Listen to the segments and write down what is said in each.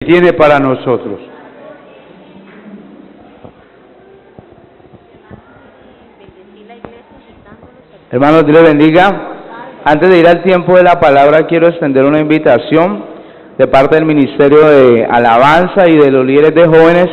tiene para nosotros. Hermanos, Dios les bendiga. Antes de ir al tiempo de la palabra, quiero extender una invitación de parte del Ministerio de Alabanza y de los líderes de jóvenes.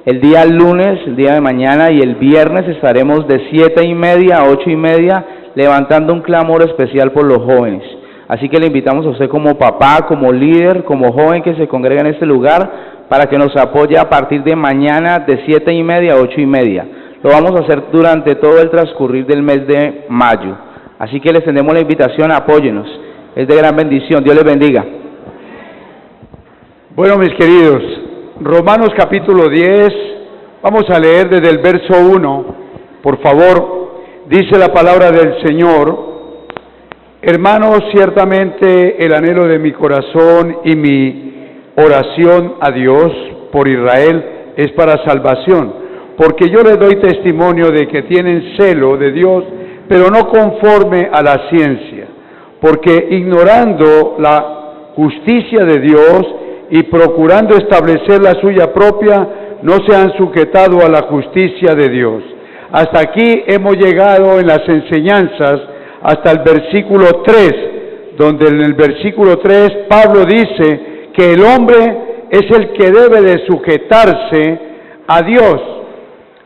El día lunes, el día de mañana y el viernes estaremos de 7:30 a 8:30 levantando un clamor especial por los jóvenes. Así que le invitamos a usted como papá, como líder, como joven que se congrega en este lugar para que nos apoye a partir de mañana de 7:30 a 8:30. Lo vamos a hacer durante todo el transcurrir del mes de mayo. Así que les extendemos la invitación, apóyenos. Es de gran bendición. Dios les bendiga. Bueno, mis queridos, Romanos capítulo 10, vamos a leer desde el verso 1, por favor. Dice la palabra del Señor: hermanos, ciertamente el anhelo de mi corazón y mi oración a Dios por Israel es para salvación, porque yo les doy testimonio de que tienen celo de Dios, pero no conforme a la ciencia, porque ignorando la justicia de Dios y procurando establecer la suya propia, no se han sujetado a la justicia de Dios. Hasta aquí hemos llegado en las enseñanzas, hasta el versículo 3, donde en el versículo 3 Pablo dice que el hombre es el que debe de sujetarse a Dios.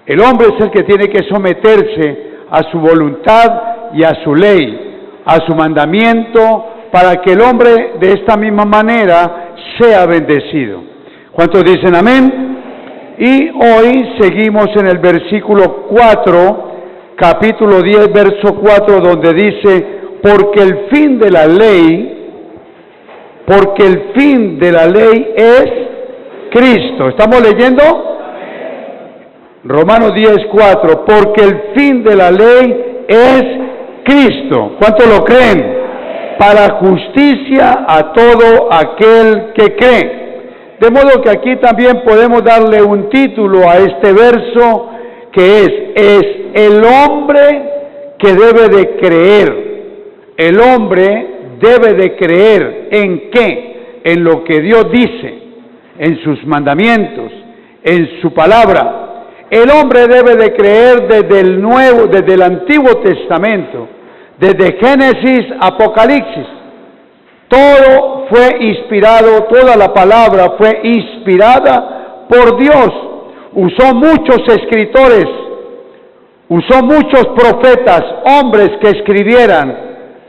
El hombre es el que tiene que someterse a su voluntad y a su ley, a su mandamiento, para que el hombre de esta misma manera sea bendecido. ¿Cuántos dicen amén? Y hoy seguimos en el versículo 4, capítulo 10, verso 4, donde dice: porque el fin de la ley es Cristo. ¿Estamos leyendo? Romanos 10, 4, porque el fin de la ley es Cristo. ¿Cuántos lo creen? Para justicia a todo aquel que cree. De modo que aquí también podemos darle un título a este verso, que es el hombre que debe de creer. El hombre debe de creer ¿en qué? En lo que Dios dice, en sus mandamientos, en su palabra. El hombre debe de creer desde el Antiguo Testamento, desde Génesis, Apocalipsis. Todo fue inspirado, toda la palabra fue inspirada por Dios. Usó muchos escritores, usó muchos profetas, hombres que escribieran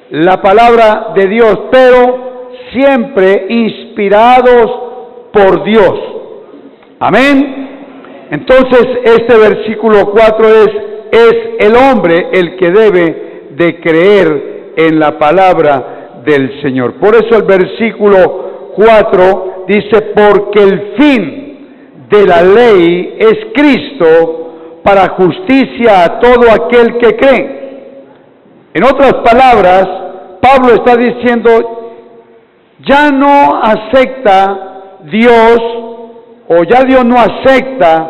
la palabra de Dios, pero siempre inspirados por Dios. Amén. Entonces este versículo 4 es el hombre el que debe de creer en la palabra del Señor. Por eso el versículo 4 dice: porque el fin de la ley es Cristo para justicia a todo aquel que cree. En otras palabras, Pablo está diciendo: ya no acepta Dios, o ya Dios no acepta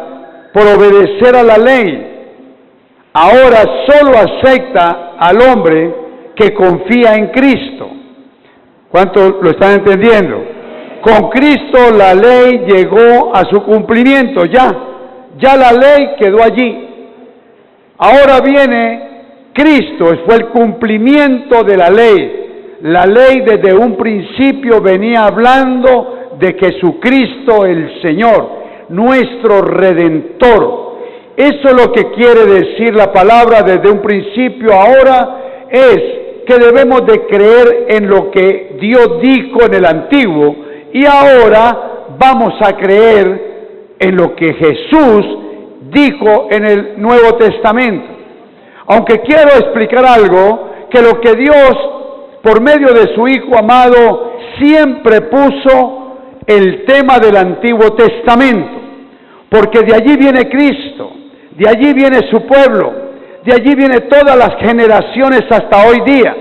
por obedecer a la ley. Ahora solo acepta al hombre que confía en Cristo. ¿Cuántos lo están entendiendo? Con Cristo la ley llegó a su cumplimiento, ya la ley quedó allí. Ahora viene Cristo, fue el cumplimiento de la ley. La ley desde un principio venía hablando de Jesucristo el Señor, nuestro Redentor. Eso es lo que quiere decir la palabra desde un principio. Ahora es que debemos de creer en lo que Dios dijo en el Antiguo, y ahora vamos a creer en lo que Jesús dijo en el Nuevo Testamento. Aunque quiero explicar algo, que lo que Dios, por medio de su Hijo amado, siempre puso el tema del Antiguo Testamento, porque de allí viene Cristo, de allí viene su pueblo, de allí viene todas las generaciones hasta hoy día.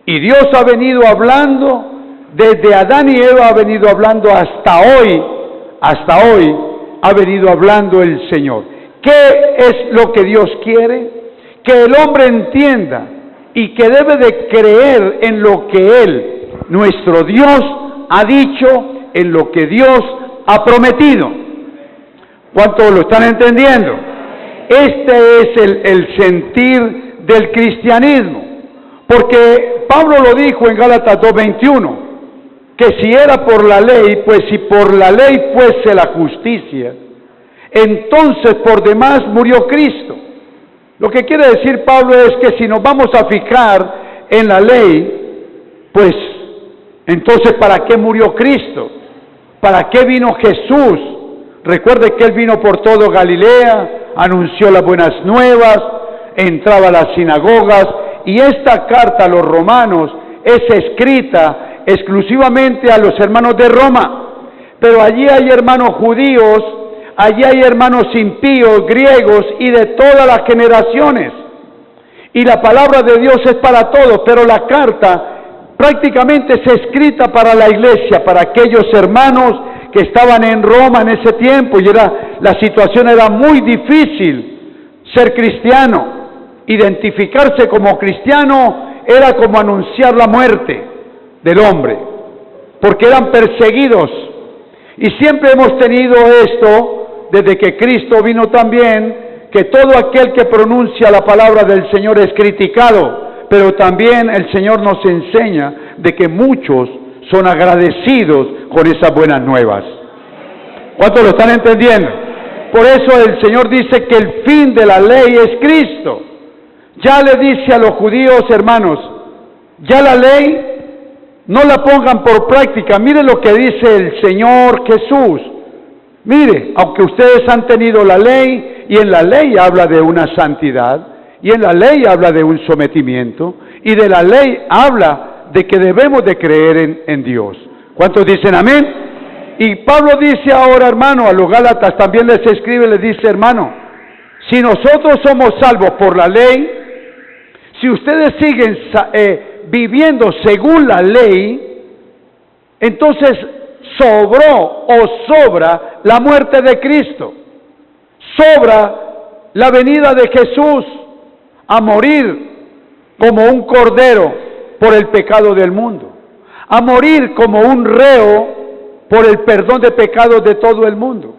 Y Dios ha venido hablando, desde Adán y Eva ha venido hablando hasta hoy ha venido hablando el Señor. ¿Qué es lo que Dios quiere? Que el hombre entienda y que debe de creer en lo que Él, nuestro Dios, ha dicho en lo que Dios ha prometido. ¿Cuántos lo están entendiendo? Este es el sentir del cristianismo, porque Pablo lo dijo en Gálatas 2:21, que si era por la ley, pues si por la ley fuese la justicia, entonces por demás murió Cristo. Lo que quiere decir Pablo es que si nos vamos a fijar en la ley, pues entonces ¿para qué murió Cristo? ¿Para qué vino Jesús? Recuerde que Él vino por todo Galilea, anunció las buenas nuevas, entraba a las sinagogas, y esta carta a los romanos es escrita exclusivamente a los hermanos de Roma. Pero allí hay hermanos judíos, allí hay hermanos impíos, griegos y de todas las generaciones. Y la palabra de Dios es para todos, pero la carta prácticamente es escrita para la iglesia, para aquellos hermanos que estaban en Roma en ese tiempo, y la situación era muy difícil ser cristiano. Identificarse como cristiano era como anunciar la muerte del hombre, porque eran perseguidos. Y siempre hemos tenido esto, desde que Cristo vino también, que todo aquel que pronuncia la palabra del Señor es criticado, pero también el Señor nos enseña de que muchos son agradecidos con esas buenas nuevas. ¿Cuántos lo están entendiendo? Por eso el Señor dice que el fin de la ley es Cristo. Ya le dice a los judíos, hermanos, ya la ley no la pongan por práctica. Mire lo que dice el Señor Jesús. Mire, aunque ustedes han tenido la ley, y en la ley habla de una santidad, y en la ley habla de un sometimiento, y de la ley habla de que debemos de creer en Dios. ¿Cuántos dicen amén? Y Pablo dice ahora, hermano, a los Gálatas también les escribe, les dice, hermano, si nosotros somos salvos por la ley, si ustedes siguen viviendo según la ley, entonces sobró o sobra la muerte de Cristo, sobra la venida de Jesús a morir como un cordero por el pecado del mundo, a morir como un reo por el perdón de pecados de todo el mundo.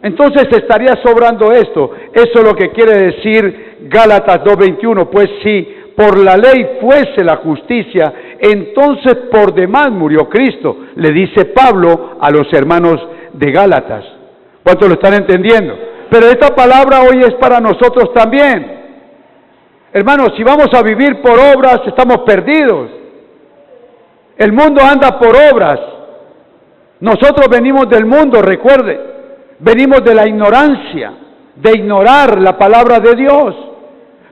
Entonces estaría sobrando esto. Eso es lo que quiere decir Gálatas 2:21, pues si por la ley fuese la justicia, entonces por demás murió Cristo, le dice Pablo a los hermanos de Gálatas. ¿Cuántos lo están entendiendo? Pero esta palabra hoy es para nosotros también. Hermanos, si vamos a vivir por obras, estamos perdidos. El mundo anda por obras. Nosotros venimos del mundo, recuerde, venimos de la ignorancia, de ignorar la palabra de Dios.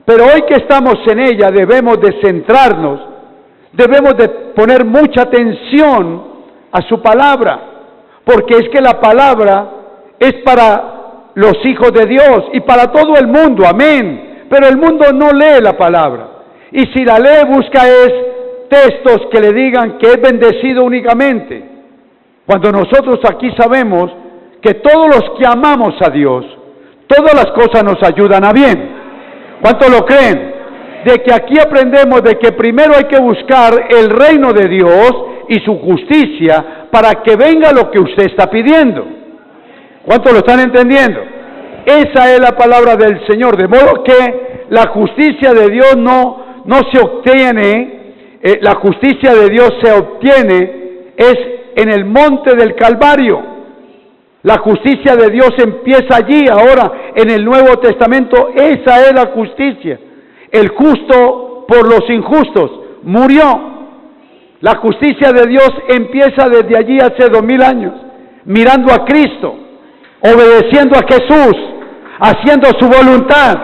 Pero hoy que estamos en ella debemos de centrarnos, debemos de poner mucha atención a su palabra, porque es que la palabra es para los hijos de Dios y para todo el mundo, amén. Pero el mundo no lee la palabra, y si la lee busca textos que le digan que es bendecido únicamente, cuando nosotros aquí sabemos que todos los que amamos a Dios, todas las cosas nos ayudan a bien. ¿Cuántos lo creen? De que aquí aprendemos de que primero hay que buscar el reino de Dios y su justicia para que venga lo que usted está pidiendo. ¿Cuántos lo están entendiendo? Esa es la palabra del Señor, de modo que la justicia de Dios no se obtiene, la justicia de Dios se obtiene es en el monte del Calvario. La justicia de Dios empieza allí, ahora en el Nuevo Testamento, esa es la justicia. El justo por los injustos murió. La justicia de Dios empieza desde allí hace 2000 años, mirando a Cristo, obedeciendo a Jesús, haciendo su voluntad.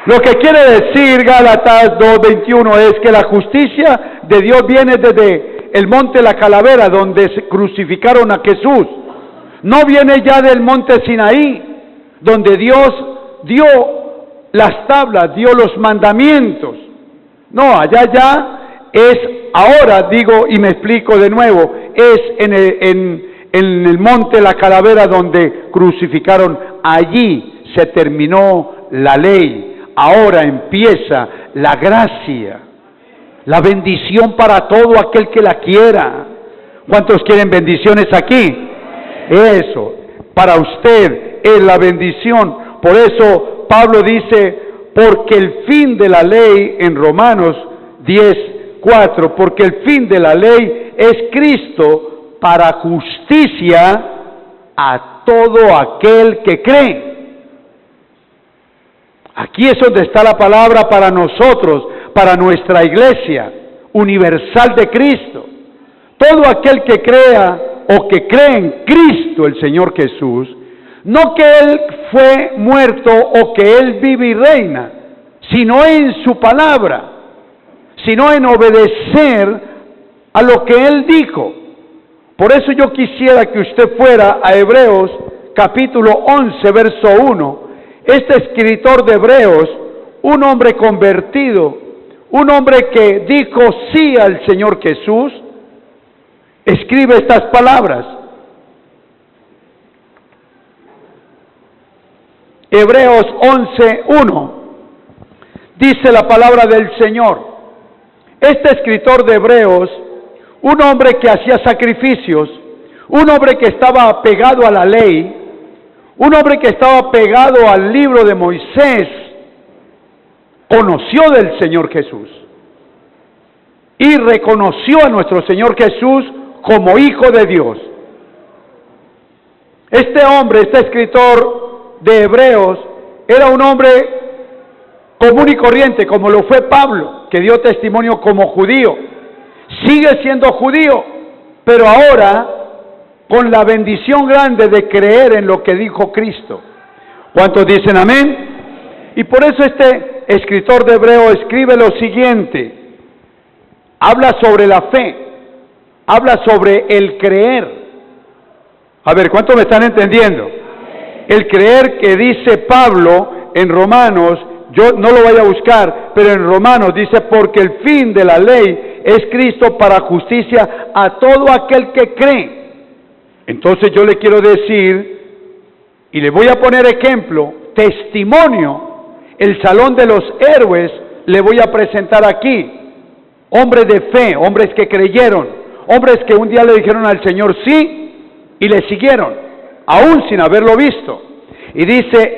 Lo que quiere decir Gálatas 2:21 es que la justicia de Dios viene desde el monte La Calavera, donde se crucificaron a Jesús. No viene ya del monte Sinaí, donde Dios dio las tablas, dio los mandamientos. No, allá ya es ahora, digo y me explico de nuevo, es en el monte La Calavera donde crucificaron. Allí se terminó la ley. Ahora empieza la gracia. La bendición para todo aquel que la quiera. ¿Cuántos quieren bendiciones aquí? Eso, para usted es la bendición. Por eso Pablo dice, porque el fin de la ley, en Romanos 10:4, porque el fin de la ley es Cristo para justicia a todo aquel que cree. Aquí es donde está la palabra para nosotros, para nuestra iglesia universal de Cristo. Todo aquel que crea o que cree en Cristo el Señor Jesús, no que Él fue muerto o que Él vive y reina, sino en su palabra, sino en obedecer a lo que Él dijo. Por eso yo quisiera que usted fuera a Hebreos capítulo 11, verso 1. Este escritor de Hebreos, un hombre convertido, un hombre que dijo sí al Señor Jesús, escribe estas palabras. Hebreos 11:1 dice la palabra del Señor. Este escritor de Hebreos, un hombre que hacía sacrificios, un hombre que estaba apegado a la ley, un hombre que estaba pegado al libro de Moisés, conoció del Señor Jesús y reconoció a nuestro Señor Jesús como Hijo de Dios. Este hombre, este escritor de Hebreos, era un hombre común y corriente, como lo fue Pablo, que dio testimonio como judío. Sigue siendo judío, pero ahora con la bendición grande de creer en lo que dijo Cristo. ¿Cuántos dicen amén? Y por eso este escritor de Hebreos escribe lo siguiente. Habla sobre la fe, habla sobre el creer. A ver, ¿cuántos me están entendiendo? El creer que dice Pablo en Romanos, yo no lo vaya a buscar, pero en Romanos dice, porque el fin de la ley es Cristo para justicia a todo aquel que cree. Entonces yo le quiero decir, y le voy a poner ejemplo, testimonio, el salón de los héroes le voy a presentar aquí. Hombres de fe, hombres que creyeron, hombres que un día le dijeron al Señor sí y le siguieron, aún sin haberlo visto. Y dice,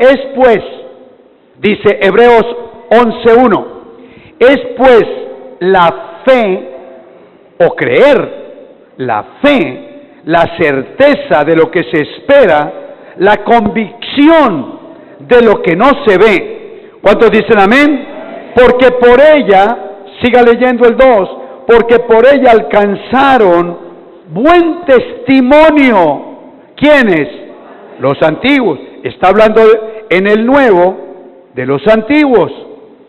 dice Hebreos 11:1, es pues la fe o creer, la fe, la certeza de lo que se espera, la convicción de lo que no se ve. ¿Cuántos dicen amén? Porque por ella, siga leyendo el 2, porque por ella alcanzaron buen testimonio. ¿Quiénes? Los antiguos. Está hablando en el Nuevo de los antiguos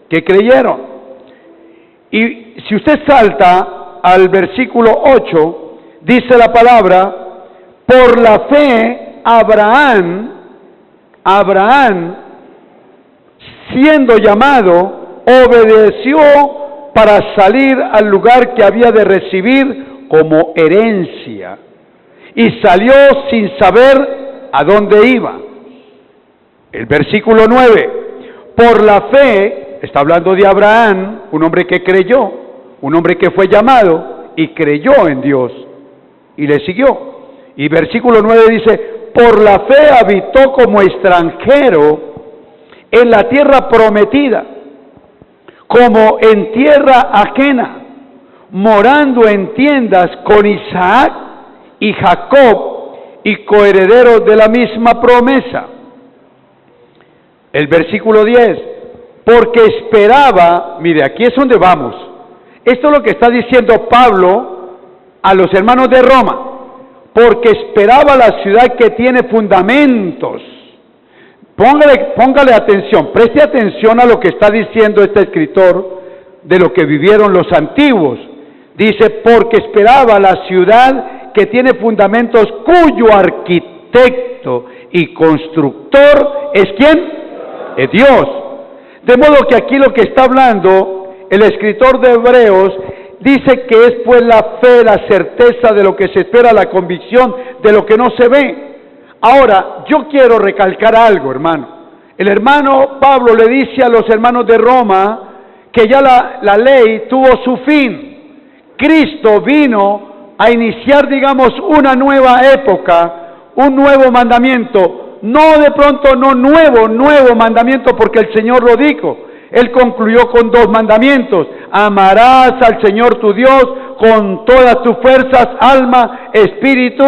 que creyeron. Y si usted salta al versículo 8, dice la palabra, por la fe Abraham, siendo llamado, obedeció para salir al lugar que había de recibir como herencia, y salió sin saber a dónde iba. El versículo 9, por la fe, está hablando de Abraham, un hombre que creyó, un hombre que fue llamado y creyó en Dios y le siguió. Y versículo 9 dice, por la fe habitó como extranjero en la tierra prometida, como en tierra ajena, morando en tiendas con Isaac y Jacob y coherederos de la misma promesa. El versículo 10, porque esperaba, mire, aquí es donde vamos. Esto es lo que está diciendo Pablo a los hermanos de Roma, porque esperaba la ciudad que tiene fundamentos. Póngale atención, preste atención a lo que está diciendo este escritor de lo que vivieron los antiguos. Dice, porque esperaba la ciudad que tiene fundamentos, cuyo arquitecto y constructor es ¿quién? Es Dios. De modo que aquí lo que está hablando el escritor de Hebreos dice que es pues la fe, la certeza de lo que se espera, la convicción de lo que no se ve. Ahora, yo quiero recalcar algo, hermano. El hermano Pablo le dice a los hermanos de Roma que ya la ley tuvo su fin. Cristo vino a iniciar, digamos, una nueva época, un nuevo mandamiento. No de pronto, no nuevo mandamiento, porque el Señor lo dijo. Él concluyó con 2 mandamientos: amarás al Señor tu Dios con todas tus fuerzas, alma, espíritu,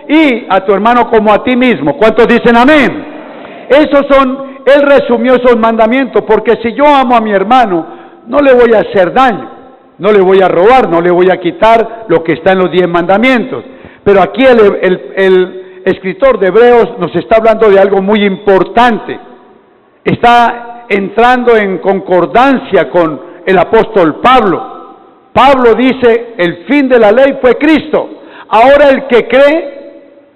y a tu hermano como a ti mismo. ¿Cuántos dicen amén? Él resumió esos mandamientos, porque si yo amo a mi hermano, no le voy a hacer daño, no le voy a robar, no le voy a quitar lo que está en los 10 mandamientos. Pero aquí el escritor de Hebreos nos está hablando de algo muy importante. Está entrando en concordancia con el apóstol Pablo. Pablo dice, el fin de la ley fue Cristo. Ahora el que cree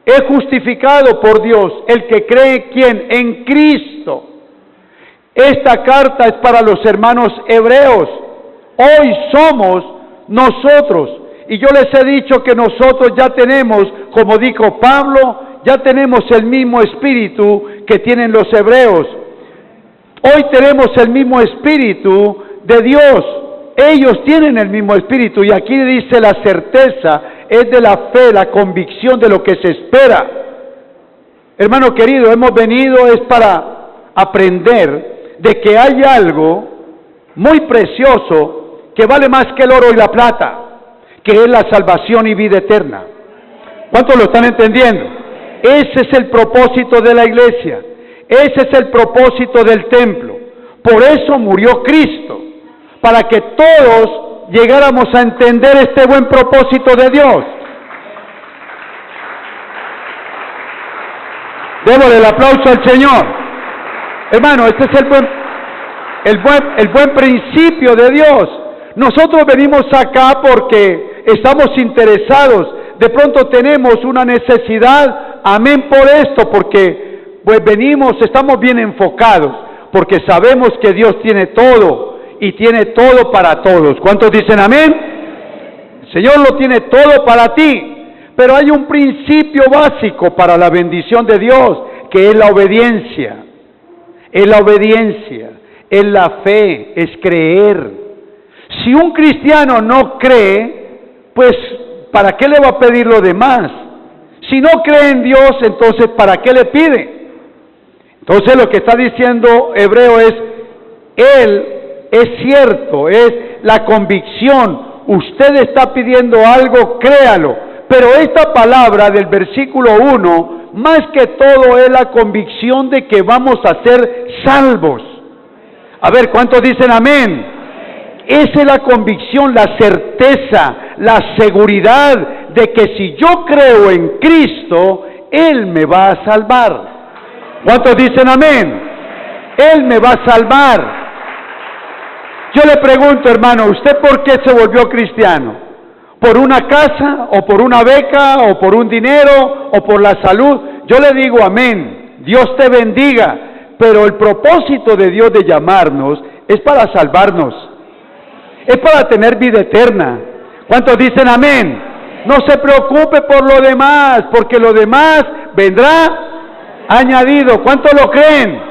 es justificado por Dios. El que cree, ¿quién? En Cristo. Esta carta es para los hermanos hebreos. Hoy somos nosotros. Y yo les he dicho que nosotros ya tenemos, como dijo Pablo, ya tenemos el mismo espíritu que tienen los hebreos. Hoy tenemos el mismo espíritu de Dios. Ellos tienen el mismo espíritu, y aquí dice la certeza es de la fe, la convicción de lo que se espera. Hermano querido, hemos venido es para aprender de que hay algo muy precioso que vale más que el oro y la plata, que es la salvación y vida eterna. ¿Cuántos lo están entendiendo? Ese es el propósito de la iglesia, ese es el propósito del templo. Por eso murió Cristo, para que todos llegáramos a entender este buen propósito de Dios. Démosle el aplauso al Señor. Hermano, este es el buen principio de Dios. Nosotros venimos acá porque estamos interesados. De pronto tenemos una necesidad, amén por esto, porque pues estamos bien enfocados, porque sabemos que Dios tiene todo y tiene todo para todos. ¿Cuántos dicen amén? El Señor lo tiene todo para ti, pero hay un principio básico para la bendición de Dios, que es la obediencia. Es la obediencia, es la fe, es creer. Si un cristiano no cree, pues ¿para qué le va a pedir lo demás? Si no cree en Dios, entonces ¿para qué le pide? Entonces lo que está diciendo Hebreo es cierto, es la convicción. Usted está pidiendo algo, créalo. Pero esta palabra del versículo 1, más que todo es la convicción de que vamos a ser salvos. A ver, ¿cuántos dicen amén? Esa es la convicción, la certeza, la seguridad de que si yo creo en Cristo, Él me va a salvar. ¿Cuántos dicen amén? Él me va a salvar. Yo le pregunto, hermano, ¿usted por qué se volvió cristiano? ¿Por una casa, o por una beca, o por un dinero, o por la salud? Yo le digo amén, Dios te bendiga, pero el propósito de Dios de llamarnos es para salvarnos, es para tener vida eterna. ¿Cuántos dicen amén? No se preocupe por lo demás, porque lo demás vendrá añadido. ¿Cuántos lo creen?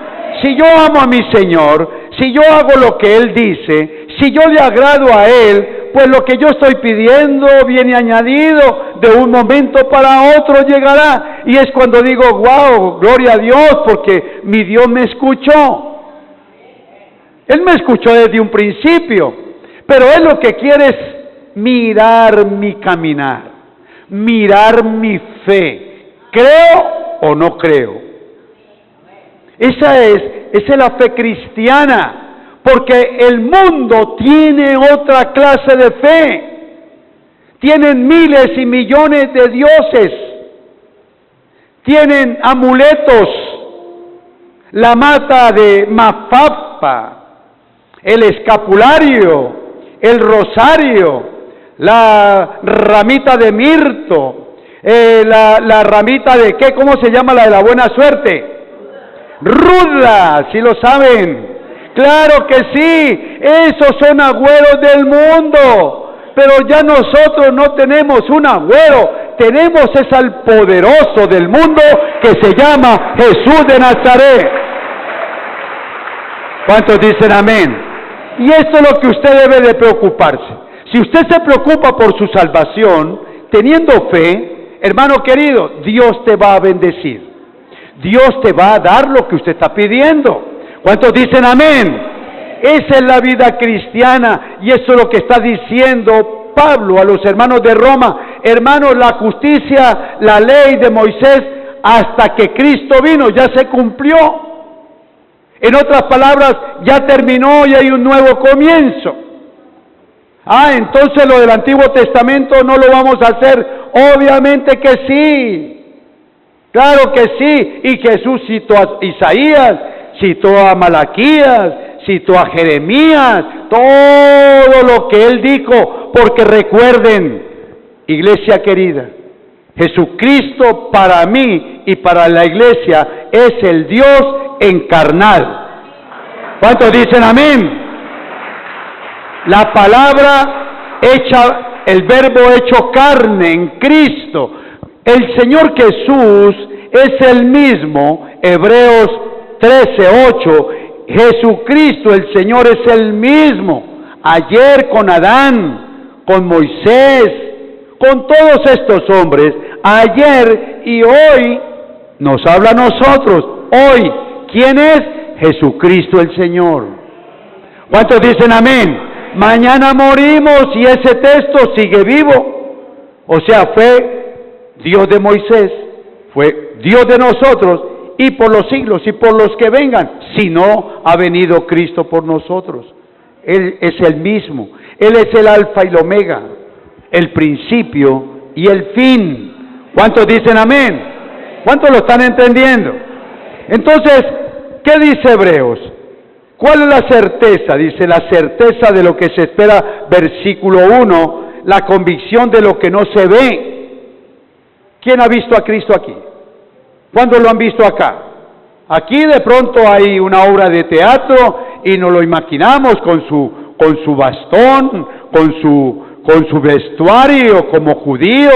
Si yo amo a mi Señor, si yo hago lo que Él dice, si yo le agrado a Él, pues lo que yo estoy pidiendo viene añadido, de un momento para otro llegará. Y es cuando digo, wow, gloria a Dios, porque mi Dios me escuchó. Él me escuchó desde un principio, pero Él lo que quiere es mirar mi caminar, mirar mi fe. ¿Creo o no creo? Esa es la fe cristiana. Porque el mundo tiene otra clase de fe. Tienen miles y millones de dioses. Tienen amuletos. La mata de Mafapa, el escapulario, el rosario, la ramita de mirto, la ramita de ¿qué? ¿Cómo se llama la de la buena suerte? Ruda, si lo saben. Claro que sí, esos son agüeros del mundo, pero ya nosotros no tenemos un agüero, tenemos es al poderoso del mundo que se llama Jesús de Nazaret. ¿Cuántos dicen amén? Y esto es lo que usted debe de preocuparse. Si usted se preocupa por su salvación, teniendo fe, hermano querido, Dios te va a bendecir. Dios te va a dar lo que usted está pidiendo. ¿Cuántos dicen amén? Esa es la vida cristiana y eso es lo que está diciendo Pablo a los hermanos de Roma. Hermanos, la justicia, la ley de Moisés, hasta que Cristo vino, ya se cumplió. En otras palabras, ya terminó y hay un nuevo comienzo. Entonces lo del Antiguo Testamento no lo vamos a hacer. Obviamente que sí. Claro que sí. Y Jesús citó a Isaías, citó a Malaquías, citó a Jeremías, todo lo que él dijo, porque recuerden, iglesia querida, Jesucristo para mí y para la iglesia es el Dios encarnado. ¿Cuántos dicen amén? La palabra hecha, el verbo hecho carne en Cristo. El Señor Jesús es el mismo, Hebreos 13:8. Jesucristo, el Señor, es el mismo. Ayer con Adán, con Moisés, con todos estos hombres, ayer y hoy nos habla a nosotros. Hoy, ¿quién es? Jesucristo el Señor. ¿Cuántos dicen amén? Mañana morimos y ese texto sigue vivo. O sea, fue Dios de Moisés, fue Dios de nosotros, y por los siglos y por los que vengan, si no ha venido Cristo por nosotros. Él es el mismo, Él es el alfa y el omega, el principio y el fin. ¿Cuántos dicen amén? ¿Cuántos lo están entendiendo? Entonces, ¿qué dice Hebreos? ¿Cuál es la certeza? Dice la certeza de lo que se espera, versículo 1, la convicción de lo que no se ve. ¿Quién ha visto a Cristo aquí? ¿Cuándo lo han visto acá? Aquí de pronto hay una obra de teatro y nos lo imaginamos con su bastón, con su vestuario como judío,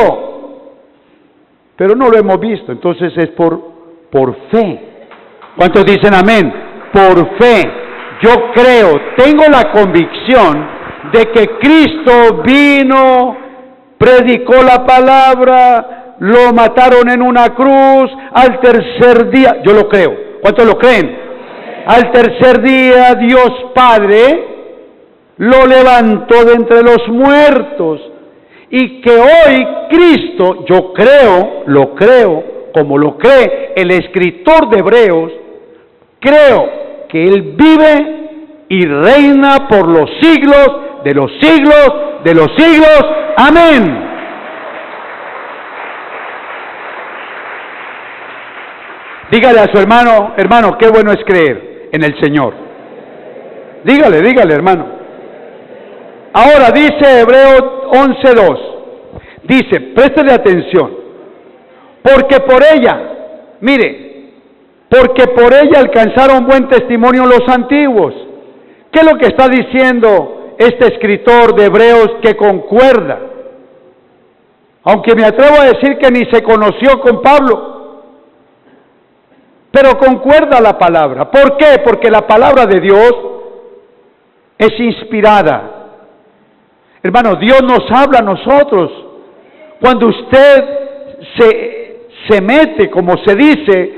pero no lo hemos visto. Entonces es por fe. ¿Cuántos dicen amén? Por fe. Yo creo, tengo la convicción de que Cristo vino, predicó la palabra, lo mataron en una cruz, al tercer día, yo lo creo. ¿Cuántos lo creen? Al tercer día Dios Padre lo levantó de entre los muertos, y que hoy Cristo, yo creo, lo creo, como lo cree el escritor de Hebreos, creo que Él vive y reina por los siglos de los siglos de los siglos. Amén. Dígale a su hermano, hermano, qué bueno es creer en el Señor. Dígale, hermano. Ahora dice Hebreos 11:2, dice, préstele atención, porque por ella, mire, porque por ella alcanzaron buen testimonio los antiguos. ¿Qué es lo que está diciendo este escritor de Hebreos que concuerda? Aunque me atrevo a decir que ni se conoció con Pablo, pero concuerda la palabra. ¿Por qué? Porque la palabra de Dios es inspirada. Hermano, Dios nos habla a nosotros. Cuando usted se mete, como se dice,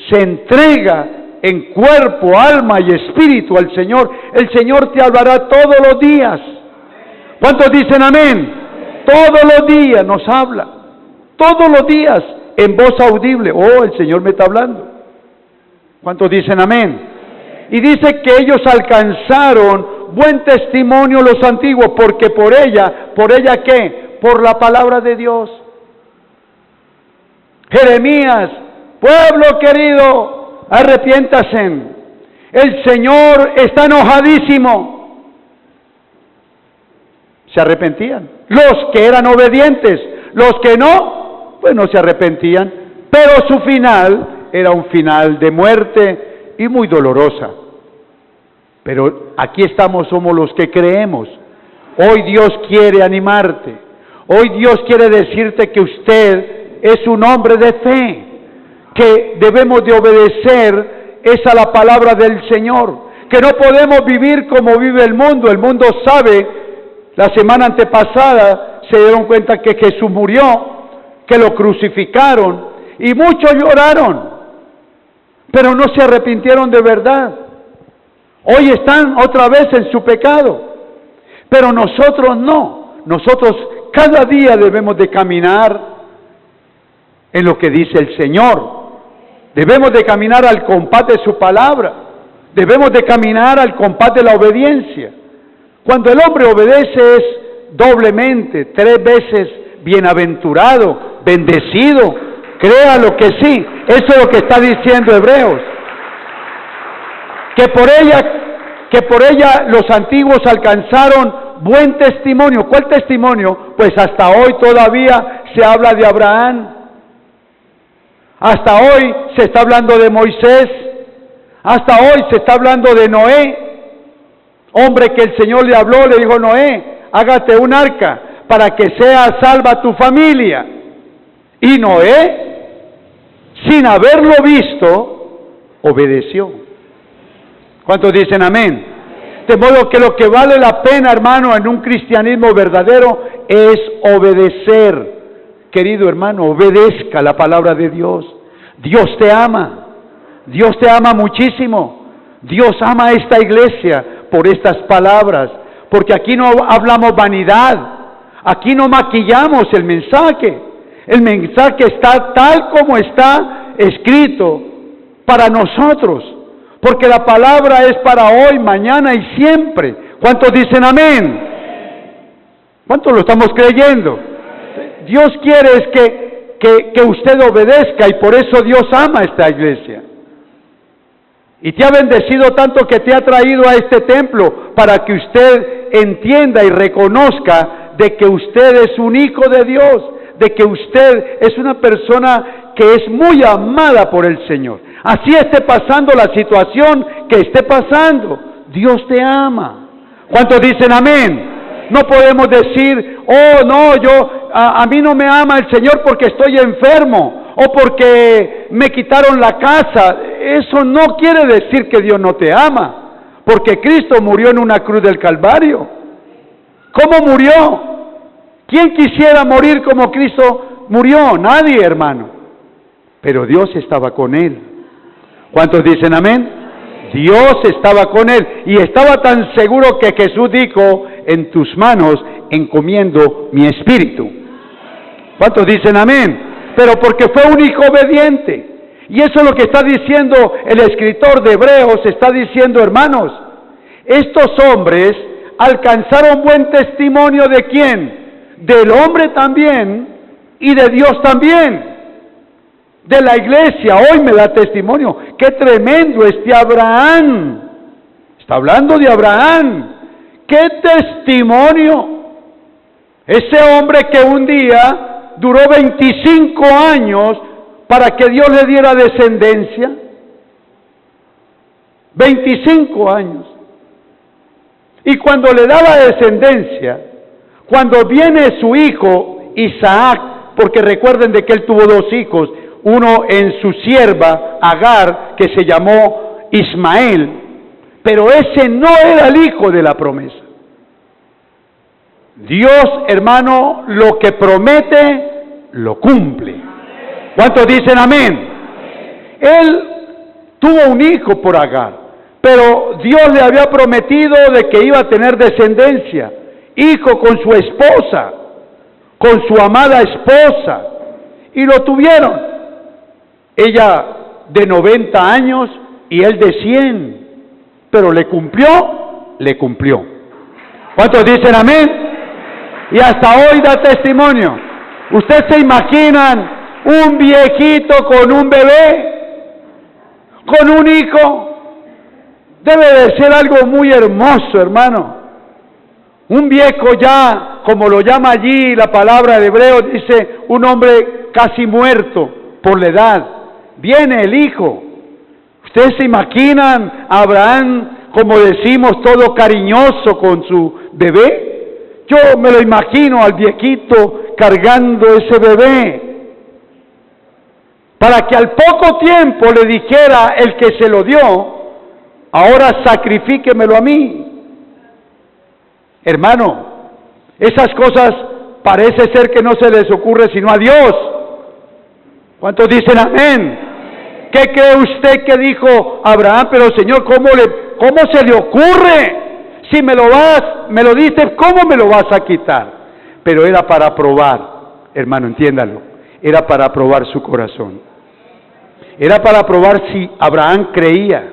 se entrega en cuerpo, alma y espíritu al Señor, el Señor te hablará todos los días. ¿Cuántos dicen amén? Todos los días nos habla. Todos los días, en voz audible. Oh, el Señor me está hablando. ¿Cuántos dicen amén? Y dice que ellos alcanzaron buen testimonio los antiguos, porque por ella ¿qué? Por la palabra de Dios. Jeremías, pueblo querido, arrepiéntase. El Señor está enojadísimo. Se arrepentían. Los que eran obedientes, los que no, pues no se arrepentían. Pero su final era un final de muerte y muy dolorosa. Pero aquí estamos, somos los que creemos. Hoy Dios quiere animarte. Hoy Dios quiere decirte que usted es un hombre de fe, que debemos de obedecer es a la palabra del Señor. que no podemos vivir como vive el mundo. El mundo sabe, la semana antepasada se dieron cuenta que Jesús murió, que lo crucificaron, y muchos lloraron, pero no se arrepintieron de verdad. Hoy están otra vez en su pecado, pero nosotros no. Nosotros cada día debemos de caminar en lo que dice el Señor. Debemos de caminar al compás de su palabra. Debemos de caminar al compás de la obediencia. Cuando el hombre obedece es doblemente, 3 veces bienaventurado, bendecido. Créalo que sí, eso es lo que está diciendo Hebreos. Que por ella los antiguos alcanzaron buen testimonio. ¿Cuál testimonio? Pues hasta hoy todavía se habla de Abraham. Hasta hoy se está hablando de Moisés. Hasta hoy se está hablando de Noé. Hombre que el Señor le habló, le dijo: Noé, hágate un arca para que sea salva tu familia. Y Noé, sin haberlo visto, obedeció. ¿Cuántos dicen amén? De modo que lo que vale la pena, hermano, en un cristianismo verdadero es obedecer. Querido hermano, obedezca la palabra de Dios. Dios te ama. Dios te ama muchísimo. Dios ama a esta iglesia por estas palabras. Porque aquí no hablamos vanidad. Aquí no maquillamos el mensaje. El mensaje está tal como está escrito para nosotros. Porque la palabra es para hoy, mañana y siempre. ¿Cuántos dicen amén? ¿Cuántos lo estamos creyendo? Dios quiere es que usted obedezca, y por eso Dios ama a esta iglesia. Y te ha bendecido tanto que te ha traído a este templo para que usted entienda y reconozca de que usted es un hijo de Dios, de que usted es una persona que es muy amada por el Señor. Así esté pasando la situación que esté pasando, Dios te ama. ¿Cuántos dicen amén? No podemos decir: oh no, a mí no me ama el Señor porque estoy enfermo o porque me quitaron la casa. Eso no quiere decir que Dios no te ama, porque Cristo murió en una cruz del Calvario. ¿Cómo murió? ¿Quién quisiera morir como Cristo murió? Nadie, hermano. Pero Dios estaba con él. ¿Cuántos dicen amén? Dios estaba con él, y estaba tan seguro que Jesús dijo: en tus manos encomiendo mi espíritu. ¿Cuántos dicen amén? Pero porque fue un hijo obediente. Y eso es lo que está diciendo el escritor de Hebreos. Está diciendo: hermanos, estos hombres alcanzaron buen testimonio. ¿De quién? Del hombre también, y de Dios también. De la iglesia hoy me da testimonio. ¡Qué tremendo este Abraham! Está hablando de Abraham. ¡Qué testimonio! Ese hombre que un día duró 25 años para que Dios le diera descendencia. 25 años. Y cuando le da la descendencia, cuando viene su hijo Isaac, porque recuerden de que él tuvo 2 hijos, uno en su sierva Agar, que se llamó Ismael, pero ese no era el hijo de la promesa. Dios, hermano, lo que promete, lo cumple. ¿Cuántos dicen amén? Él tuvo un hijo por Agar, pero Dios le había prometido de que iba a tener descendencia, hijo con su esposa, con su amada esposa, y lo tuvieron. Ella de 90 años y él de 100, pero le cumplió. ¿Cuántos dicen amén? Y hasta hoy da testimonio. ¿Ustedes se imaginan un viejito con un bebé, con un hijo? Debe de ser algo muy hermoso, hermano. Un viejo ya, como lo llama allí la palabra de Hebreos, dice un hombre casi muerto por la edad. Viene el hijo. ¿Ustedes se imaginan a Abraham, como decimos, todo cariñoso con su bebé? Yo me lo imagino al viejito cargando ese bebé, para que al poco tiempo le dijera el que se lo dio: ahora sacrifíquemelo a mí. Hermano, esas cosas parece ser que no se les ocurre sino a Dios. ¿Cuántos dicen amén? ¿Qué cree usted que dijo Abraham? Pero Señor, ¿cómo se le ocurre? Si me lo dices, ¿cómo me lo vas a quitar? Pero era para probar, hermano, entiéndalo. Era para probar su corazón. Era para probar si Abraham creía.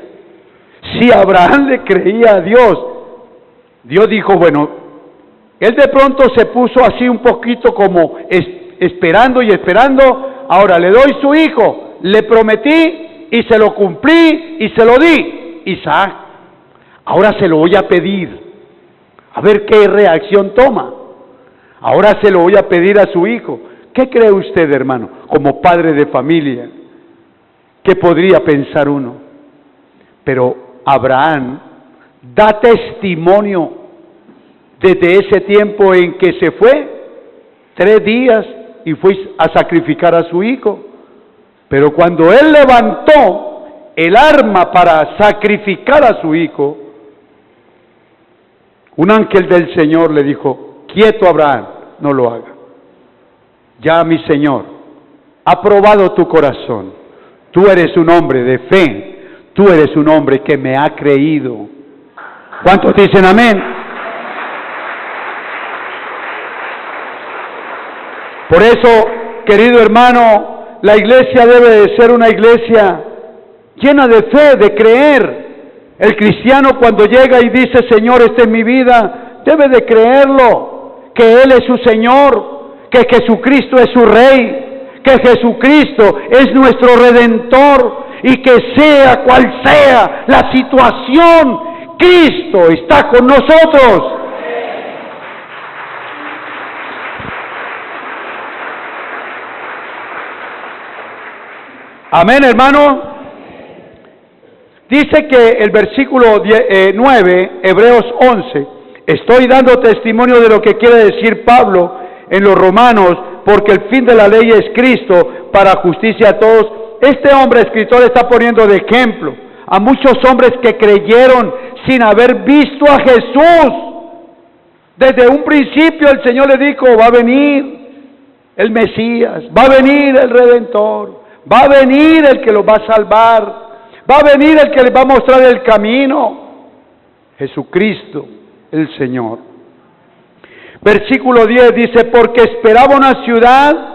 Si Abraham le creía a Dios. Dios dijo, bueno, él de pronto se puso así un poquito como esperando y esperando. Ahora le doy su hijo, le prometí y se lo cumplí y se lo di, Isaac. Ahora se lo voy a pedir, a ver qué reacción toma. Ahora se lo voy a pedir a su hijo. ¿Qué cree usted, hermano, como padre de familia? ¿Qué podría pensar uno? Pero Abraham da testimonio desde ese tiempo en que se fue, 3 días, y fue a sacrificar a su hijo. Pero cuando él levantó el arma para sacrificar a su hijo, un ángel del Señor le dijo, quieto Abraham, no lo haga. Ya mi Señor ha probado tu corazón. Tú eres un hombre de fe. Tú eres un hombre que me ha creído. ¿Cuántos dicen amén? Por eso, querido hermano, la iglesia debe de ser una iglesia llena de fe, de creer. El cristiano cuando llega y dice, Señor, esta es mi vida, debe de creerlo, que Él es su Señor, que Jesucristo es su Rey, que Jesucristo es nuestro Redentor, y que sea cual sea la situación, Cristo está con nosotros. Amén, hermano. Dice que el versículo 9, Hebreos 11, estoy dando testimonio de lo que quiere decir Pablo en los Romanos, porque el fin de la ley es Cristo para justicia a todos. Este hombre escritor está poniendo de ejemplo a muchos hombres que creyeron sin haber visto a Jesús. Desde un principio el Señor le dijo, va a venir el Mesías, va a venir el Redentor, va a venir el que los va a salvar, va a venir el que les va a mostrar el camino, Jesucristo el Señor. Versículo 10 dice, porque esperaba una ciudad.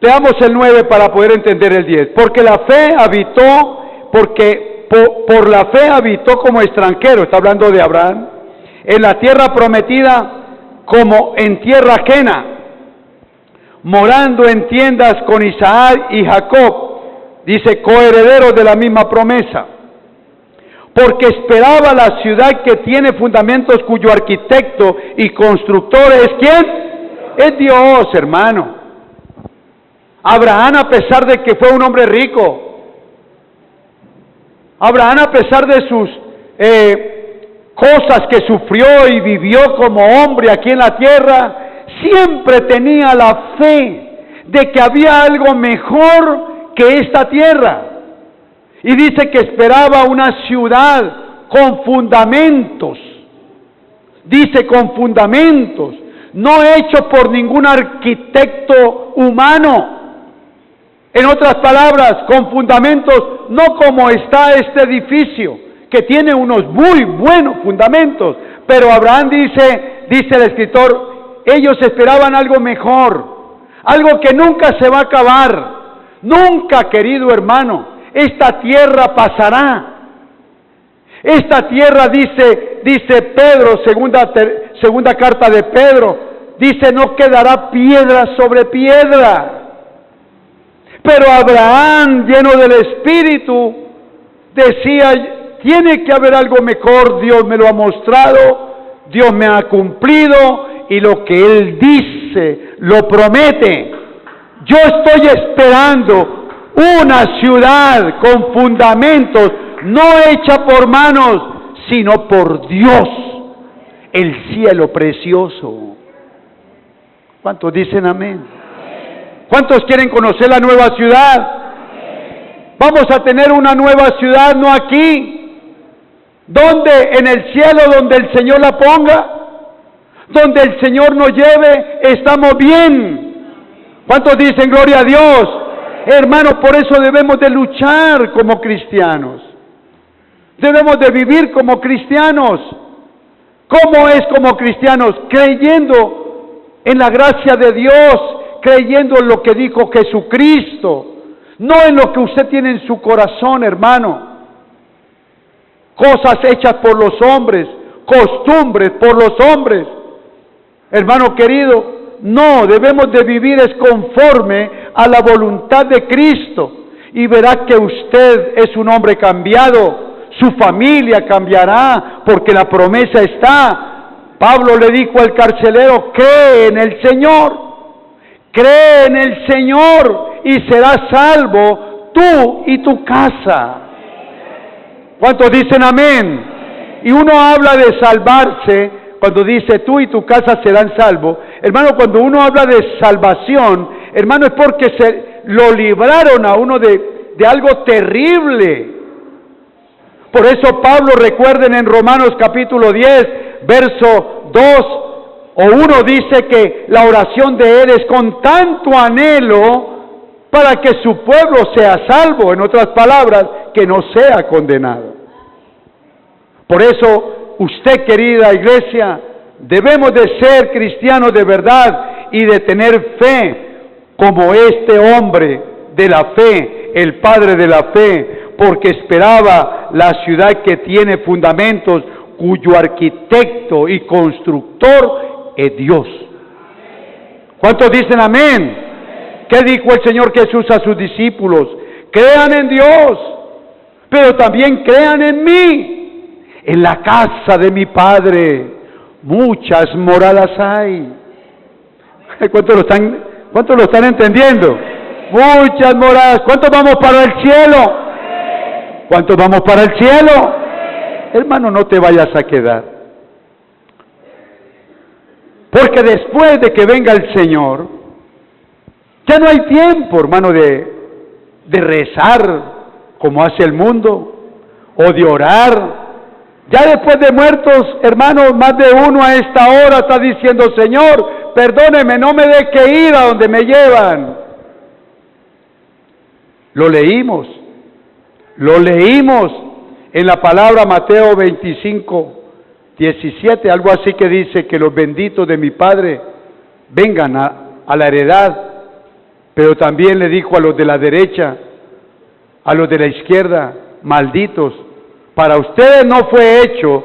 Leamos el 9 para poder entender el 10. Porque la fe habitó, por la fe habitó como extranjero, está hablando de Abraham, en la tierra prometida como en tierra ajena, morando en tiendas con Isaac y Jacob, dice, coherederos de la misma promesa. Porque esperaba la ciudad que tiene fundamentos, cuyo arquitecto y constructor es ¿quién? Es Dios, hermano. Abraham, a pesar de que fue un hombre rico, Abraham, a pesar de sus cosas que sufrió y vivió como hombre aquí en la tierra, siempre tenía la fe de que había algo mejor que esta tierra. Y dice que esperaba una ciudad con fundamentos. Dice con fundamentos, no hecho por ningún arquitecto humano. En otras palabras, con fundamentos, no como está este edificio, que tiene unos muy buenos fundamentos. Pero Abraham dice el escritor, ellos esperaban algo mejor, algo que nunca se va a acabar. Nunca, querido hermano, esta tierra pasará. Esta tierra, dice Pedro, segunda carta de Pedro, dice, no quedará piedra sobre piedra. Pero Abraham, lleno del Espíritu, decía, tiene que haber algo mejor, Dios me lo ha mostrado, Dios me ha cumplido, y lo que Él dice, lo promete. Yo estoy esperando una ciudad con fundamentos, no hecha por manos, sino por Dios, el cielo precioso. ¿Cuántos dicen amén? ¿Cuántos quieren conocer la nueva ciudad? Vamos a tener una nueva ciudad, no aquí. ¿Dónde? En el cielo, donde el Señor la ponga. Donde el Señor nos lleve, estamos bien. ¿Cuántos dicen gloria a Dios? Hermano, por eso debemos de luchar como cristianos. Debemos de vivir como cristianos. ¿Cómo es como cristianos? Creyendo en la gracia de Dios, creyendo en lo que dijo Jesucristo, no en lo que usted tiene en su corazón, hermano. Cosas hechas por los hombres, costumbres por los hombres. Hermano querido, no, debemos de vivir es conforme a la voluntad de Cristo, y verá que usted es un hombre cambiado, su familia cambiará, porque la promesa está. Pablo le dijo al carcelero, cree en el Señor, cree en el Señor y serás salvo tú y tu casa. ¿Cuántos dicen amén? Y uno habla de salvarse cuando dice tú y tu casa serán salvos. Hermano, cuando uno habla de salvación, hermano, es porque se lo libraron a uno de algo terrible. Por eso Pablo, recuerden en Romanos capítulo 10, verso 2 o 1, dice que la oración de él es con tanto anhelo para que su pueblo sea salvo, en otras palabras, que no sea condenado. Por eso, usted, querida iglesia, debemos de ser cristianos de verdad y de tener fe, como este hombre de la fe, el padre de la fe, porque esperaba la ciudad que tiene fundamentos, cuyo arquitecto y constructor es Dios. ¿Cuántos dicen amén? ¿Qué dijo el Señor Jesús a sus discípulos? Crean en Dios, pero también crean en mí. En la casa de mi Padre muchas moradas hay. ¿Cuántos lo están entendiendo? Muchas moradas. ¿Cuántos vamos para el cielo? ¿Cuántos vamos para el cielo? Hermano, no te vayas a quedar. Porque después de que venga el Señor, ya no hay tiempo, hermano, de rezar como hace el mundo, o de orar. Ya después de muertos, hermano, más de uno a esta hora está diciendo, Señor, perdóneme, no me deje ir a donde me llevan. Lo leímos en la palabra Mateo 25, 17, algo así que dice que los benditos de mi Padre vengan a la heredad, pero también le dijo a los de la derecha, a los de la izquierda, malditos, para ustedes no fue hecho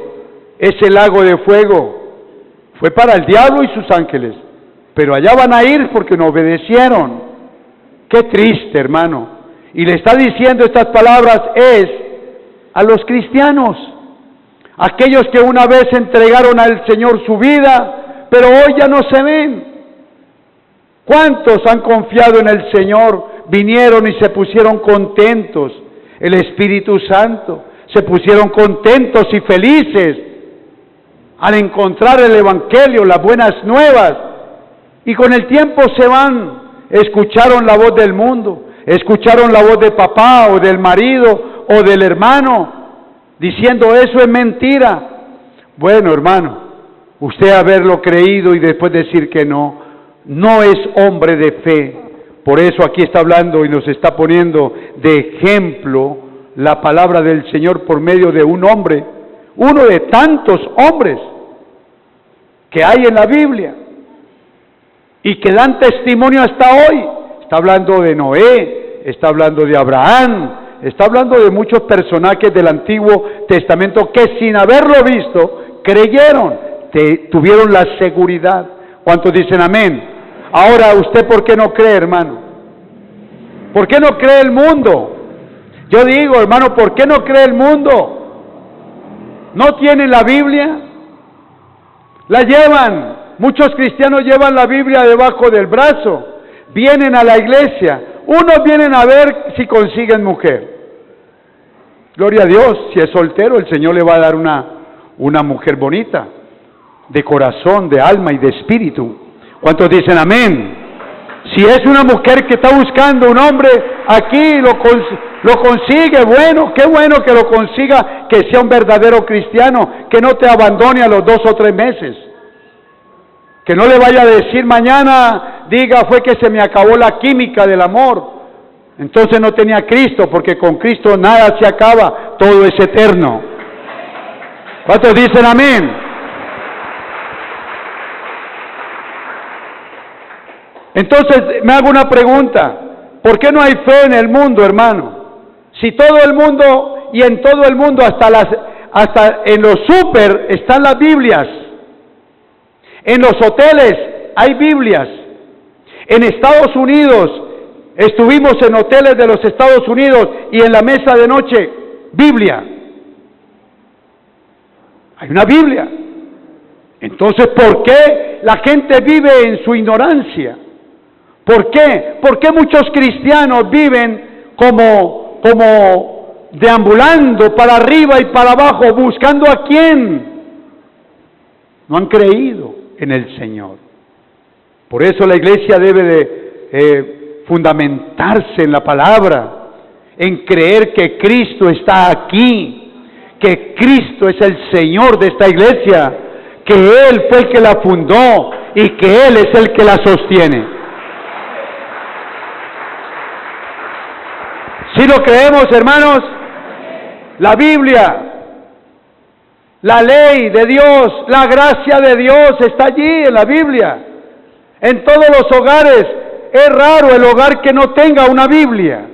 ese lago de fuego, fue para el diablo y sus ángeles, pero allá van a ir porque no obedecieron. Qué triste, hermano. Y le está diciendo estas palabras a los cristianos, aquellos que una vez entregaron al Señor su vida, pero hoy ya no se ven. ¿Cuántos han confiado en el Señor? Vinieron y se pusieron contentos. El Espíritu Santo, se pusieron contentos y felices al encontrar el Evangelio, las buenas nuevas, y con el tiempo se van. Escucharon la voz del mundo, escucharon la voz de papá o del marido o del hermano diciendo eso es mentira. Bueno, hermano, usted haberlo creído y después decir que no es hombre de fe. Por eso aquí está hablando y nos está poniendo de ejemplo la palabra del Señor por medio de un hombre, uno de tantos hombres que hay en la Biblia y que dan testimonio hasta hoy. Está hablando de Noé, está hablando de Abraham, está hablando de muchos personajes del Antiguo Testamento que sin haberlo visto, creyeron, tuvieron la seguridad. ¿Cuántos dicen amén? Ahora, ¿usted por qué no cree, hermano? ¿Por qué no cree el mundo? Yo digo, hermano, ¿por qué no cree el mundo? ¿No tienen la Biblia? La llevan. Muchos cristianos llevan la Biblia debajo del brazo. Vienen a la iglesia. Unos vienen a ver si consiguen mujer. Gloria a Dios, si es soltero, el Señor le va a dar una mujer bonita, de corazón, de alma y de espíritu. ¿Cuántos dicen amén? Si es una mujer que está buscando un hombre, aquí lo consigue, bueno, qué bueno que lo consiga, que sea un verdadero cristiano, que no te abandone a los 2 o 3 meses. Que no le vaya a decir mañana, diga, fue que se me acabó la química del amor. Entonces no tenía Cristo, porque con Cristo nada se acaba, todo es eterno. ¿Cuántos dicen amén? Entonces me hago una pregunta, ¿por qué no hay fe en el mundo, hermano? Si todo el mundo, y en todo el mundo, hasta en los súper están las Biblias, en los hoteles hay Biblias, en Estados Unidos, estuvimos en hoteles de los Estados Unidos y en la mesa de noche, Biblia. Hay una Biblia. Entonces, ¿por qué la gente vive en su ignorancia? ¿Por qué? ¿Por qué muchos cristianos viven como deambulando para arriba y para abajo, buscando a quién? No han creído en el Señor. Por eso la iglesia debe de fundamentarse en la palabra, en creer que Cristo está aquí, que Cristo es el Señor de esta iglesia, que Él fue el que la fundó y que Él es el que la sostiene. ¿Sí lo creemos, hermanos? La Biblia, la ley de Dios, la gracia de Dios está allí en la Biblia. En todos los hogares, es raro el hogar que no tenga una Biblia.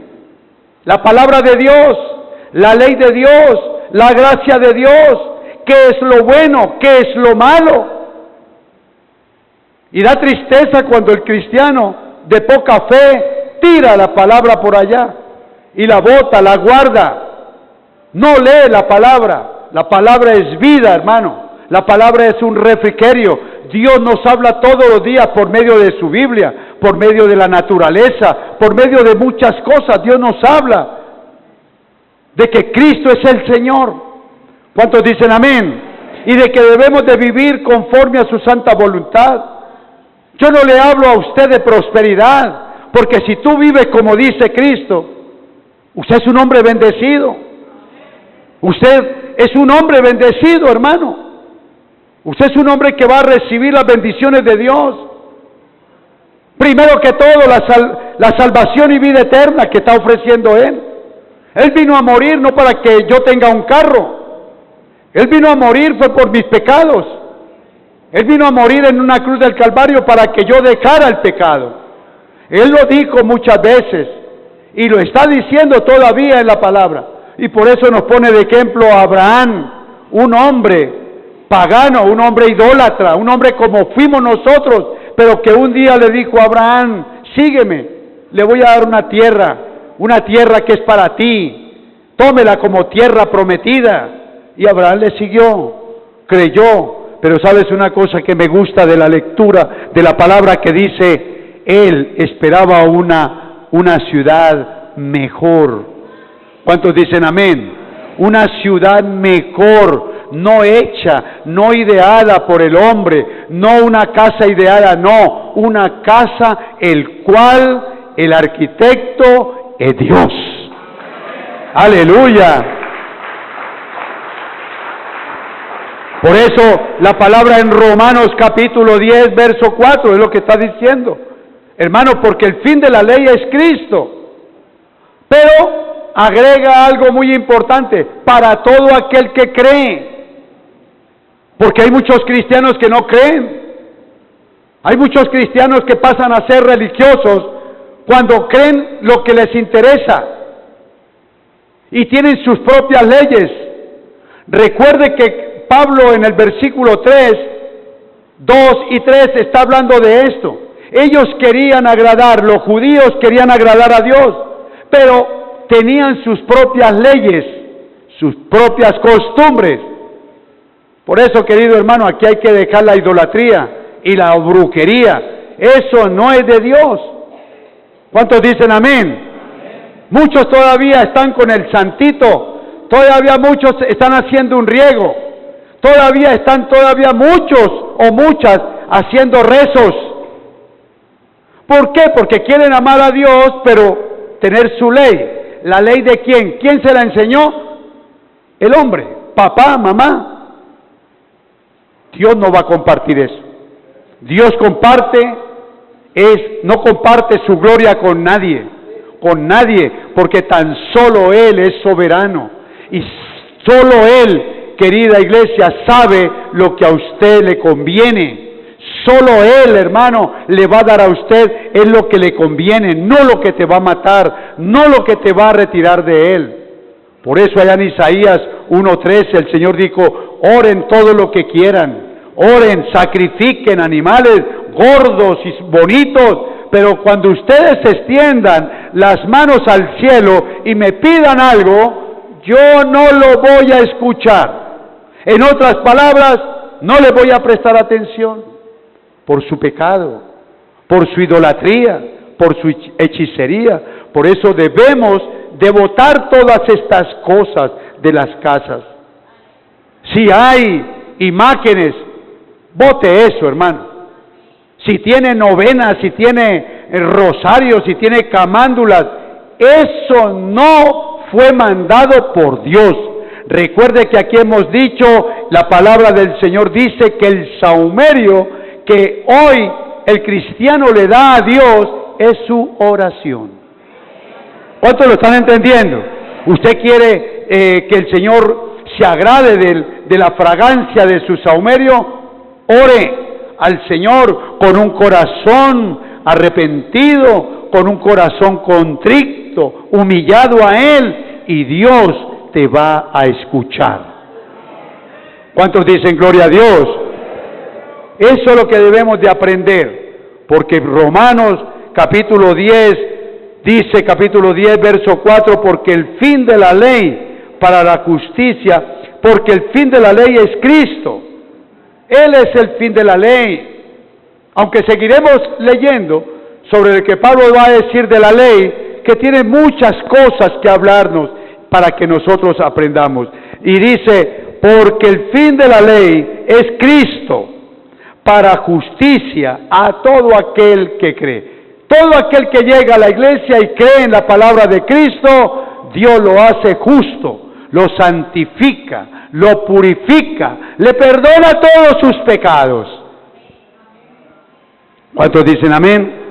La palabra de Dios, la ley de Dios, la gracia de Dios, qué es lo bueno, qué es lo malo. Y da tristeza cuando el cristiano de poca fe tira la palabra por allá y la bota, la guarda. No lee la palabra. La palabra es vida, hermano. La palabra es un refrigerio. Dios nos habla todos los días por medio de su Biblia, por medio de la naturaleza, por medio de muchas cosas. Dios nos habla de que Cristo es el Señor. ¿Cuántos dicen amén? Y de que debemos de vivir conforme a su santa voluntad. Yo no le hablo a usted de prosperidad, porque si tú vives como dice Cristo, usted es un hombre bendecido. Usted es un hombre bendecido, hermano. Usted es un hombre que va a recibir las bendiciones de Dios. Primero que todo, la salvación y vida eterna que está ofreciendo Él. Él vino a morir no para que yo tenga un carro. Él vino a morir fue por mis pecados. Él vino a morir en una cruz del Calvario para que yo dejara el pecado. Él lo dijo muchas veces y lo está diciendo todavía en la palabra. Y por eso nos pone de ejemplo a Abraham, un hombre pagano, un hombre idólatra, un hombre como fuimos nosotros, pero que un día le dijo a Abraham, sígueme, le voy a dar una tierra que es para ti, tómela como tierra prometida. Y Abraham le siguió, creyó, pero sabes una cosa que me gusta de la lectura de la palabra que dice, él esperaba una ciudad mejor. ¿Cuántos dicen amén? Una ciudad mejor, no hecha, no ideada por el hombre, no una casa ideada, no, una casa el cual el arquitecto es Dios. Aleluya. Por eso la palabra en Romanos capítulo 10, verso 4 es lo que está diciendo. Hermano, porque el fin de la ley es Cristo. Pero agrega algo muy importante, para todo aquel que cree. Porque hay muchos cristianos que no creen. Hay muchos cristianos que pasan a ser religiosos cuando creen lo que les interesa y tienen sus propias leyes. Recuerde que Pablo en el versículo 3, 2 y 3 está hablando de esto. Ellos querían agradar, los judíos querían agradar a Dios, pero tenían sus propias leyes, sus propias costumbres. Por eso, querido hermano, aquí hay que dejar la idolatría y la brujería. Eso no es de Dios. ¿Cuántos dicen amén? Muchos todavía están con el santito, todavía muchos están haciendo un riego, todavía muchos o muchas haciendo rezos. ¿Por qué? Porque quieren amar a Dios, pero tener su ley. ¿La ley de quién? ¿Quién se la enseñó? El hombre, papá, mamá. Dios no va a compartir eso. Dios no comparte su gloria con nadie, porque tan solo Él es soberano. Y solo Él, querida iglesia, sabe lo que a usted le conviene. Solo Él, hermano, le va a dar a usted es lo que le conviene, no lo que te va a matar, no lo que te va a retirar de Él. Por eso allá en Isaías 1:13 el Señor dijo, oren todo lo que quieran, oren, sacrifiquen animales gordos y bonitos, pero cuando ustedes extiendan las manos al cielo y me pidan algo, yo no lo voy a escuchar. En otras palabras, no le voy a prestar atención por su pecado, por su idolatría, por su hechicería. Por eso debemos de botar todas estas cosas de las casas. Si hay imágenes, bote eso, hermano. Si tiene novenas, si tiene rosarios, si tiene camándulas, eso no fue mandado por Dios. Recuerde que aquí hemos dicho, la palabra del Señor dice que el saumerio que hoy el cristiano le da a Dios es su oración. ¿Cuántos lo están entendiendo? ¿Usted quiere que el Señor se agrade de la fragancia de su saumerio? Ore al Señor con un corazón arrepentido, con un corazón contrito, humillado a Él, y Dios te va a escuchar. ¿Cuántos dicen gloria a Dios? Eso es lo que debemos de aprender, porque Romanos capítulo 10 dice, capítulo 10 verso 4, porque el fin de la ley para la justicia, porque el fin de la ley es Cristo. Él es el fin de la ley. Aunque seguiremos leyendo sobre lo que Pablo va a decir de la ley, que tiene muchas cosas que hablarnos para que nosotros aprendamos. Y dice, porque el fin de la ley es Cristo, para justicia a todo aquel que cree. Todo aquel que llega a la iglesia y cree en la palabra de Cristo, Dios lo hace justo, lo santifica, lo purifica, le perdona todos sus pecados. ¿Cuántos dicen amén?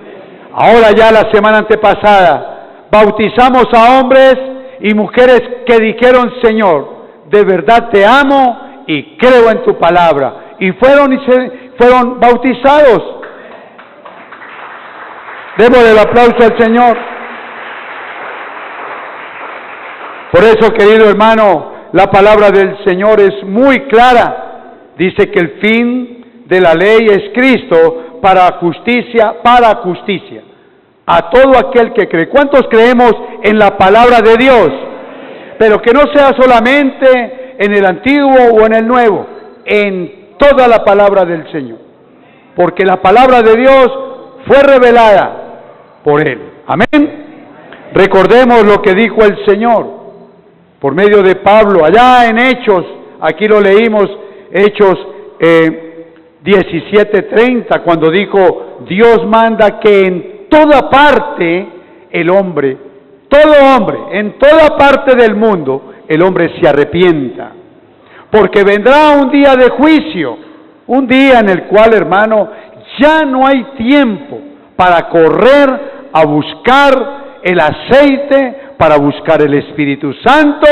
Ahora ya la semana antepasada bautizamos a hombres y mujeres que dijeron, Señor, de verdad te amo y creo en tu palabra. Y fueron bautizados. Démosle el aplauso al Señor. Por eso, querido hermano, la palabra del Señor es muy clara. Dice que el fin de la ley es Cristo para justicia, a todo aquel que cree. ¿Cuántos creemos en la palabra de Dios? Pero que no sea solamente en el Antiguo o en el Nuevo, en toda la palabra del Señor. Porque la palabra de Dios fue revelada por Él. Amén. Recordemos lo que dijo el Señor por medio de Pablo, allá en Hechos, aquí lo leímos, Hechos 17:30, cuando dijo, Dios manda que en toda parte el hombre, todo hombre, en toda parte del mundo, el hombre se arrepienta, porque vendrá un día de juicio, un día en el cual, hermano, ya no hay tiempo para correr a buscar el aceite, para buscar el Espíritu Santo,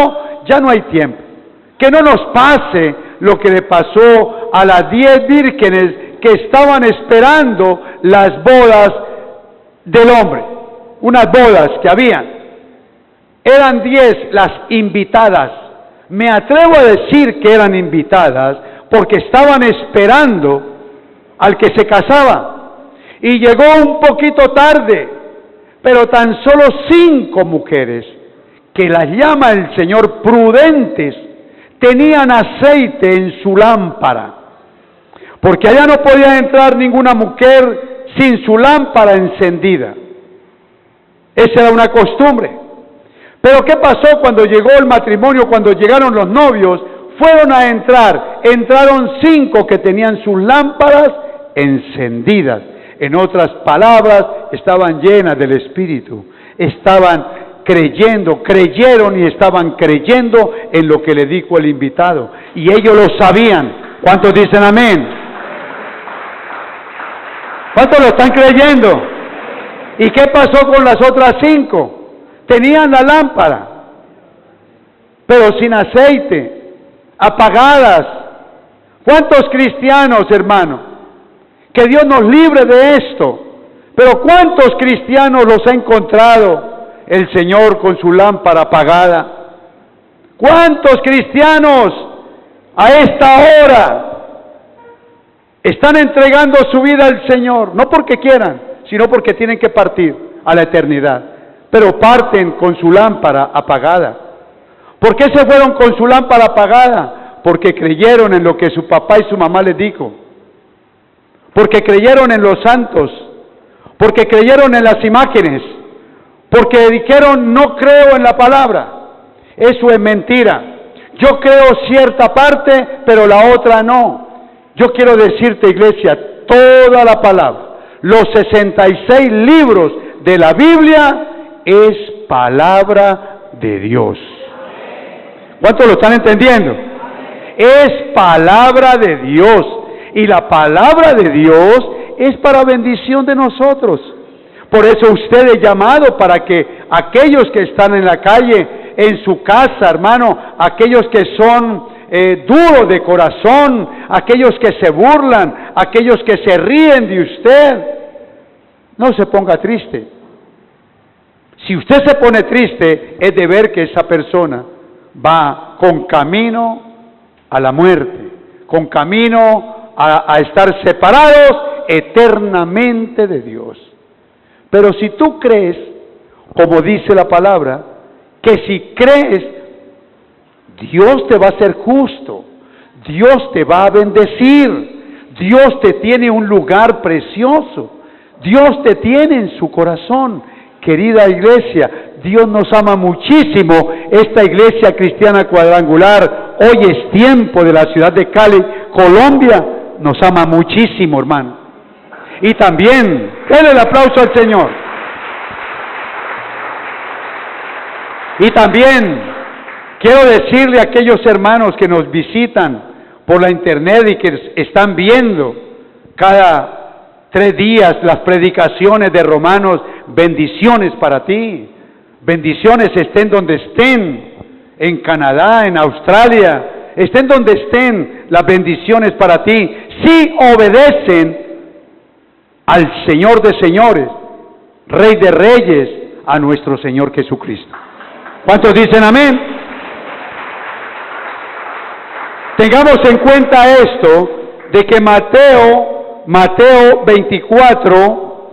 ya no hay tiempo. Que no nos pase lo que le pasó a las 10 vírgenes que estaban esperando las bodas del hombre, unas bodas que habían. Eran 10 las invitadas. Me atrevo a decir que eran invitadas porque estaban esperando al que se casaba. Y llegó un poquito tarde, pero tan solo 5 mujeres, que las llama el Señor prudentes, tenían aceite en su lámpara, porque allá no podía entrar ninguna mujer sin su lámpara encendida. Esa era una costumbre. Pero ¿qué pasó cuando llegó el matrimonio, cuando llegaron los novios? Fueron a entrar, entraron 5 que tenían sus lámparas encendidas. En otras palabras, estaban llenas del Espíritu. Estaban creyeron y estaban creyendo en lo que le dijo el invitado. Y ellos lo sabían. ¿Cuántos dicen amén? ¿Cuántos lo están creyendo? ¿Y qué pasó con las otras 5? Tenían la lámpara, pero sin aceite, apagadas. ¿Cuántos cristianos, hermano? Que Dios nos libre de esto. Pero ¿cuántos cristianos los ha encontrado el Señor con su lámpara apagada? ¿Cuántos cristianos a esta hora están entregando su vida al Señor? No porque quieran, sino porque tienen que partir a la eternidad. Pero parten con su lámpara apagada. ¿Por qué se fueron con su lámpara apagada? Porque creyeron en lo que su papá y su mamá les dijo. Porque creyeron en los santos. Porque creyeron en las imágenes. Porque dijeron, no creo en la palabra. Eso es mentira. Yo creo cierta parte, pero la otra no. Yo quiero decirte, iglesia, toda la palabra, los 66 libros de la Biblia es palabra de Dios. ¿Cuántos lo están entendiendo? Es palabra de Dios. Y la palabra de Dios es para bendición de nosotros. Por eso usted es llamado para que aquellos que están en la calle, en su casa, hermano, aquellos que son duros de corazón, aquellos que se burlan, aquellos que se ríen de usted, no se ponga triste. Si usted se pone triste, es de ver que esa persona va con camino a la muerte, con camino a estar separados eternamente de Dios. Pero si tú crees, como dice la palabra, que si crees, Dios te va a hacer justo, Dios te va a bendecir, Dios te tiene un lugar precioso, Dios te tiene en su corazón. Querida iglesia, Dios nos ama muchísimo. Esta iglesia cristiana cuadrangular, hoy es tiempo de la ciudad de Cali, Colombia, nos ama muchísimo, hermano. Y también, denle el aplauso al Señor. Y también quiero decirle a aquellos hermanos que nos visitan por la internet y que están viendo cada 3 días las predicaciones de Romanos, bendiciones para ti, bendiciones estén donde estén, en Canadá, en Australia, estén donde estén, las bendiciones para ti, si obedecen al Señor de señores, Rey de reyes, a nuestro Señor Jesucristo. ¿Cuántos dicen amén? Tengamos en cuenta esto, de que Mateo 24,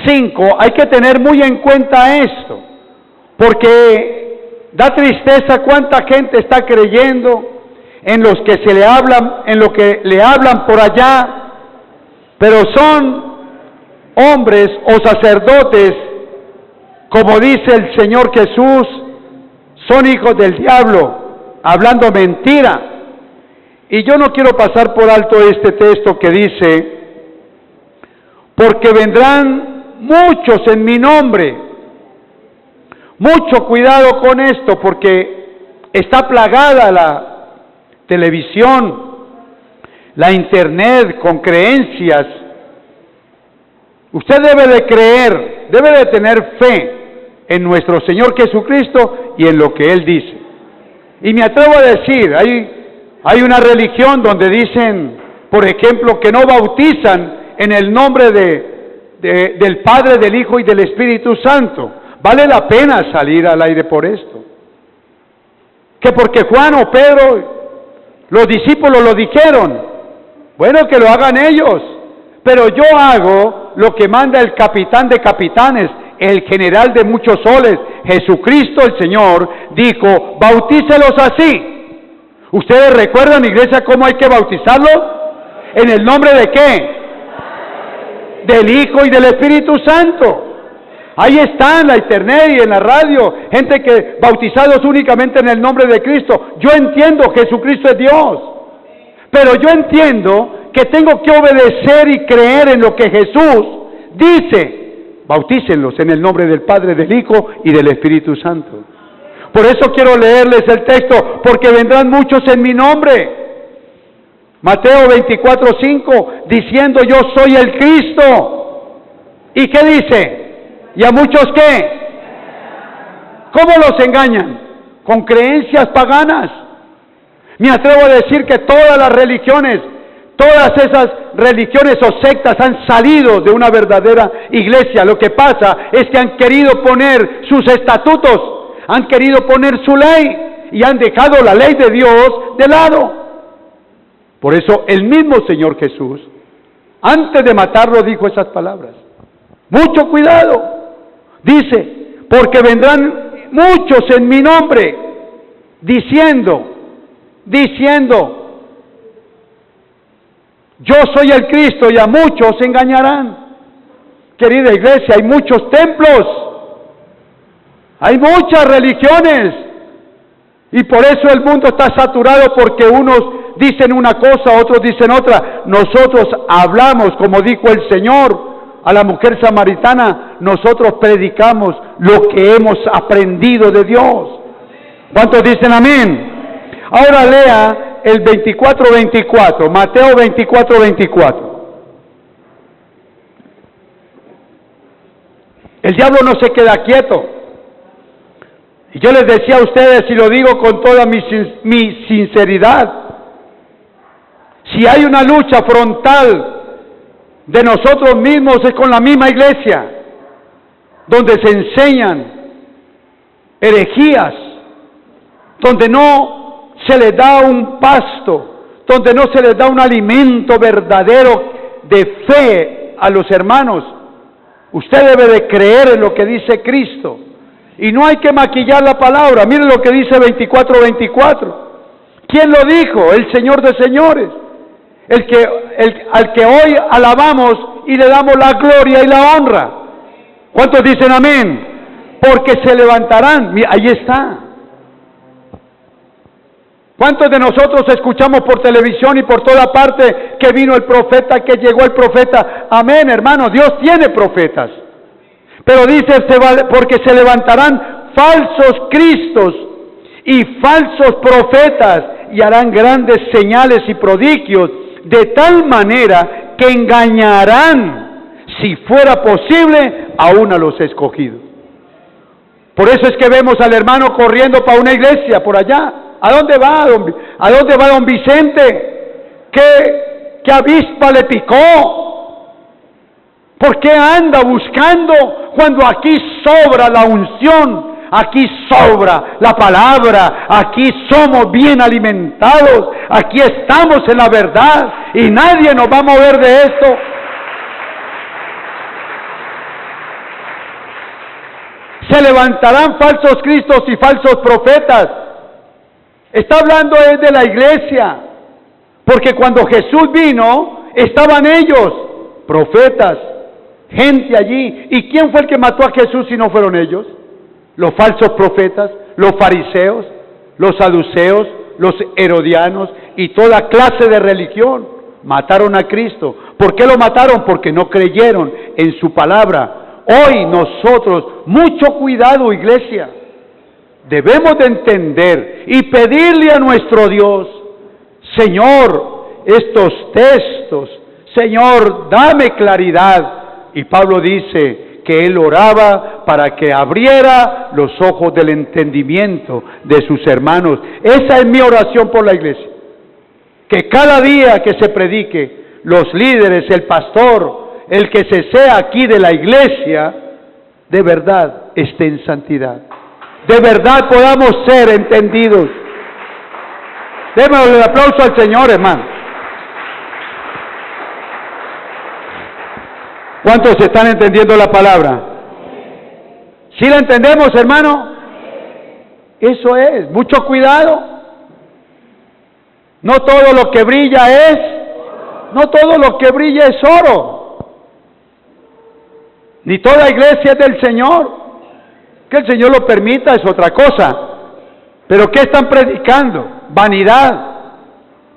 5, hay que tener muy en cuenta esto, porque da tristeza cuánta gente está creyendo en los que se le hablan, en lo que le hablan por allá, pero son hombres o sacerdotes, como dice el Señor Jesús, son hijos del diablo, hablando mentira. Y yo no quiero pasar por alto este texto que dice, porque vendrán muchos en mi nombre. Mucho cuidado con esto, porque está plagada la televisión, la internet con creencias. Usted debe de creer, debe de tener fe en nuestro Señor Jesucristo y en lo que Él dice. Y me atrevo a decir, hay una religión donde dicen, por ejemplo, que no bautizan en el nombre del Padre, del Hijo y del Espíritu Santo. Vale la pena salir al aire por esto. Que porque Juan o Pedro, los discípulos lo dijeron, bueno, que lo hagan ellos, pero yo hago lo que manda el capitán de capitanes, el general de muchos soles, Jesucristo el Señor, dijo, bautícelos así. ¿Ustedes recuerdan, iglesia, cómo hay que bautizarlos? ¿En el nombre de qué? Del Hijo y del Espíritu Santo. Ahí está en la internet y en la radio, gente que bautizados únicamente en el nombre de Cristo. Yo entiendo que Jesucristo es Dios, pero yo entiendo que tengo que obedecer y creer en lo que Jesús dice. Bautícenlos en el nombre del Padre, del Hijo y del Espíritu Santo. Por eso quiero leerles el texto, porque vendrán muchos en mi nombre. Mateo 24:5, diciendo yo soy el Cristo. ¿Y qué dice? ¿Y a muchos qué? ¿Cómo los engañan? Con creencias paganas. Me atrevo a decir que todas las religiones, todas esas religiones o sectas han salido de una verdadera iglesia. Lo que pasa es que han querido poner sus estatutos, han querido poner su ley y han dejado la ley de Dios de lado. Por eso el mismo Señor Jesús, antes de matarlo, dijo esas palabras. Mucho cuidado, dice, porque vendrán muchos en mi nombre, diciendo, yo soy el Cristo, y a muchos se engañarán. Querida iglesia, hay muchos templos, hay muchas religiones, y por eso el mundo está saturado, porque unos dicen una cosa, otros dicen otra. Nosotros hablamos, como dijo el Señor a la mujer samaritana, nosotros predicamos lo que hemos aprendido de Dios. ¿Cuántos dicen amén? Ahora lea el 24:24, Mateo 24:24. El diablo no se queda quieto. Y yo les decía a ustedes, y lo digo con toda mi sinceridad, si hay una lucha frontal de nosotros mismos es con la misma iglesia, donde se enseñan herejías, donde no se les da un pasto, donde no se les da un alimento verdadero de fe a los hermanos. Usted debe de creer en lo que dice Cristo, y no hay que maquillar la palabra. Miren lo que dice 24:24. ¿Quién lo dijo? El Señor de señores, al que hoy alabamos y le damos la gloria y la honra. ¿Cuántos dicen amén? Porque se levantarán. Mira, ahí está. ¿Cuántos de nosotros escuchamos por televisión y por toda parte que vino el profeta, que llegó el profeta? Amén, hermano, Dios tiene profetas. Pero dice, porque se levantarán falsos cristos y falsos profetas, y harán grandes señales y prodigios, de tal manera que engañarán, si fuera posible, aún a los escogidos. Por eso es que vemos al hermano corriendo para una iglesia por allá. ¿A dónde va don Vicente? ¿Qué avispa le picó? ¿Por qué anda buscando cuando aquí sobra la unción? Aquí sobra la palabra, aquí somos bien alimentados, aquí estamos en la verdad y nadie nos va a mover de esto. Se levantarán falsos cristos y falsos profetas. Está hablando él de la iglesia, porque cuando Jesús vino, estaban ellos, profetas, gente allí. ¿Y quién fue el que mató a Jesús si no fueron ellos? Los falsos profetas, los fariseos, los saduceos, los herodianos y toda clase de religión. Mataron a Cristo. ¿Por qué lo mataron? Porque no creyeron en su palabra. Hoy nosotros, mucho cuidado, iglesia, debemos de entender y pedirle a nuestro Dios, Señor, estos textos, Señor, dame claridad. Y Pablo dice que él oraba para que abriera los ojos del entendimiento de sus hermanos. Esa es mi oración por la iglesia. Que cada día que se predique, los líderes, el pastor, el que se sea aquí de la iglesia, de verdad esté en santidad. De verdad podamos ser entendidos. Démosle el aplauso al Señor, hermano. ¿Cuántos están entendiendo la palabra? ¿Sí la entendemos, hermano? Eso es, mucho cuidado. No todo lo que brilla es, no todo lo que brilla es oro. Ni toda iglesia es del Señor. Que el Señor lo permita es otra cosa. Pero ¿qué están predicando? Vanidad,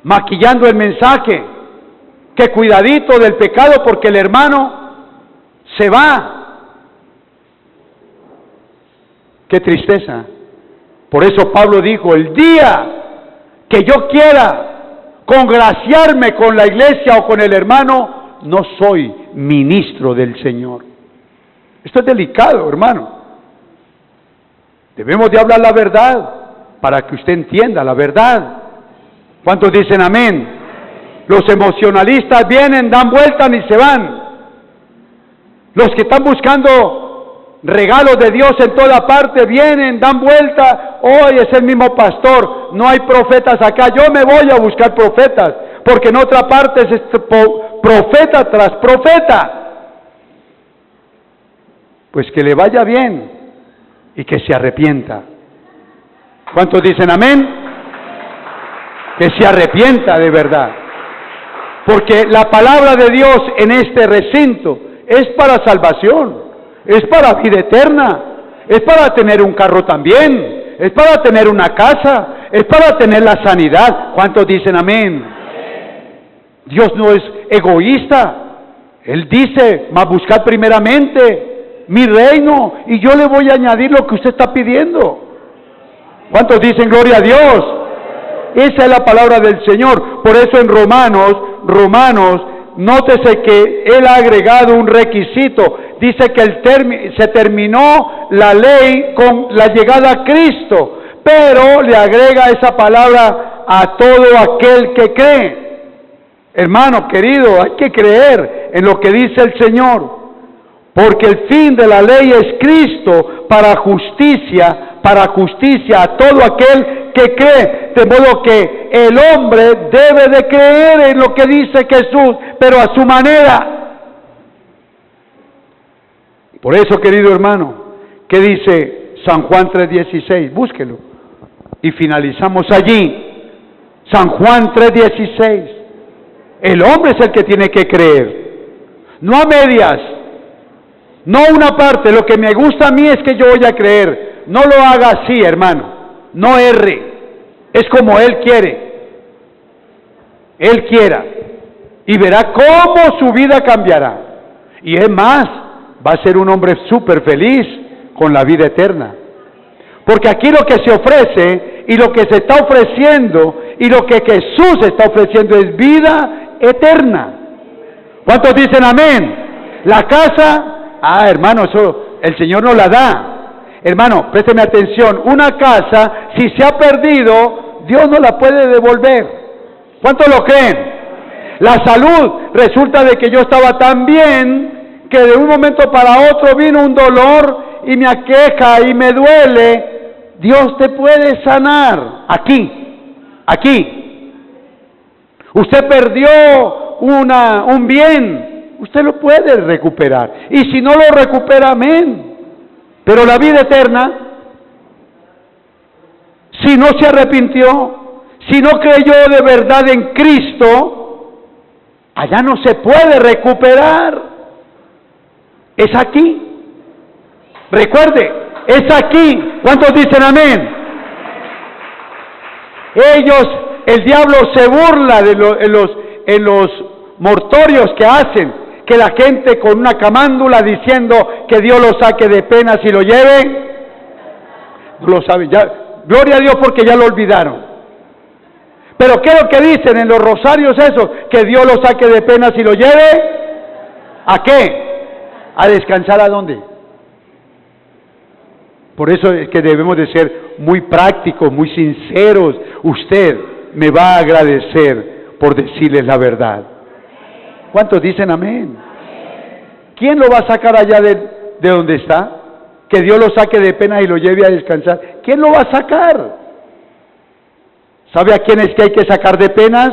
maquillando el mensaje, que cuidadito del pecado porque el hermano se va. Qué tristeza. Por eso Pablo dijo, el día que yo quiera congraciarme con la iglesia o con el hermano, no soy ministro del Señor. Esto es delicado, hermano. Debemos de hablar la verdad para que usted entienda la verdad. ¿Cuántos dicen amén? Los emocionalistas vienen, dan vueltas y se van. Los que están buscando regalos de Dios en toda parte vienen, dan vuelta. Hoy es el mismo pastor, no hay profetas acá. Yo me voy a buscar profetas, porque en otra parte es profeta tras profeta. Pues que le vaya bien y que se arrepienta. ¿Cuántos dicen amén? Que se arrepienta de verdad. Porque la palabra de Dios en este recinto es para salvación, es para vida eterna, es para tener un carro también, es para tener una casa, es para tener la sanidad. ¿Cuántos dicen amén? Dios no es egoísta. Él dice, mas buscad primeramente mi reino y yo le voy a añadir lo que usted está pidiendo. ¿Cuántos dicen gloria a Dios? Esa es la palabra del Señor. Por eso en Romanos, nótese que Él ha agregado un requisito. Dice que se terminó la ley con la llegada a Cristo, pero le agrega esa palabra a todo aquel que cree. Hermano querido, hay que creer en lo que dice el Señor, porque el fin de la ley es Cristo para justicia a todo aquel que cree, de modo que el hombre debe de creer en lo que dice Jesús, pero a su manera. Por eso, querido hermano, ¿qué dice San Juan 3:16? Búsquelo y finalizamos allí. San Juan 3:16. El hombre es el que tiene que creer, no a medias, no una parte. Lo que me gusta a mí es que yo voy a creer. No lo haga así, hermano, no erre, es como Él quiere, Él quiera, y verá cómo su vida cambiará, y es más, va a ser un hombre súper feliz con la vida eterna, porque aquí lo que se ofrece, y lo que se está ofreciendo, y lo que Jesús está ofreciendo es vida eterna. ¿Cuántos dicen amén? La casa, hermano, eso el Señor nos la da. Hermano, présteme atención, una casa, si se ha perdido, Dios no la puede devolver. ¿Cuántos lo creen? La salud, resulta de que yo estaba tan bien, que de un momento para otro vino un dolor, y me aqueja, y me duele. Dios te puede sanar, aquí. Usted perdió un bien, usted lo puede recuperar, y si no lo recupera, amén. Pero la vida eterna, si no se arrepintió, si no creyó de verdad en Cristo, allá no se puede recuperar. Es aquí. Recuerde, es aquí. ¿Cuántos dicen amén? El diablo se burla en los mortorios que hacen. Que la gente con una camándula diciendo que Dios lo saque de penas y lo lleve, no lo sabe, ya, gloria a Dios porque ya lo olvidaron. Pero ¿qué es lo que dicen en los rosarios esos? Que Dios lo saque de penas y lo lleve, ¿a qué? ¿A descansar a dónde? Por eso es que debemos de ser muy prácticos, muy sinceros. Usted me va a agradecer por decirles la verdad. ¿Cuántos dicen amén? ¿Quién lo va a sacar allá de donde está? Que Dios lo saque de pena y lo lleve a descansar. ¿Quién lo va a sacar? ¿Sabe a quién es que hay que sacar de penas?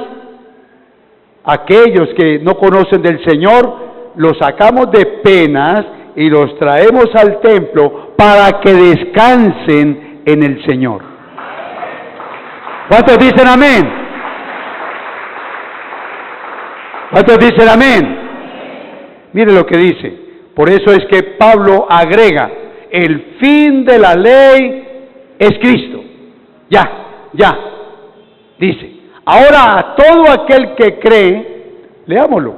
Aquellos que no conocen del Señor, los sacamos de penas y los traemos al templo para que descansen en el Señor. ¿Cuántos dicen amén? ¿Cuántos dicen amén? Mire lo que dice. Por eso es que Pablo agrega, el fin de la ley es Cristo. Ya. Dice, ahora a todo aquel que cree, Leámoslo,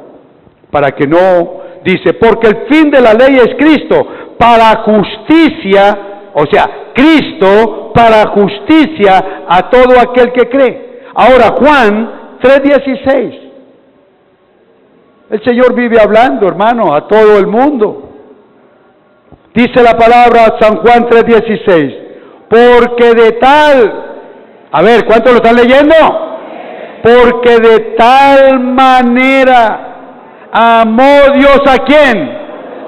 para que no, dice, porque el fin de la ley es Cristo, para justicia, o sea, Cristo para justicia a todo aquel que cree. Ahora, Juan 3:16. El Señor vive hablando, hermano, a todo el mundo. Dice la palabra San Juan 3:16, porque de tal, a ver, ¿cuántos lo están leyendo? Porque de tal manera amó Dios ¿a quién?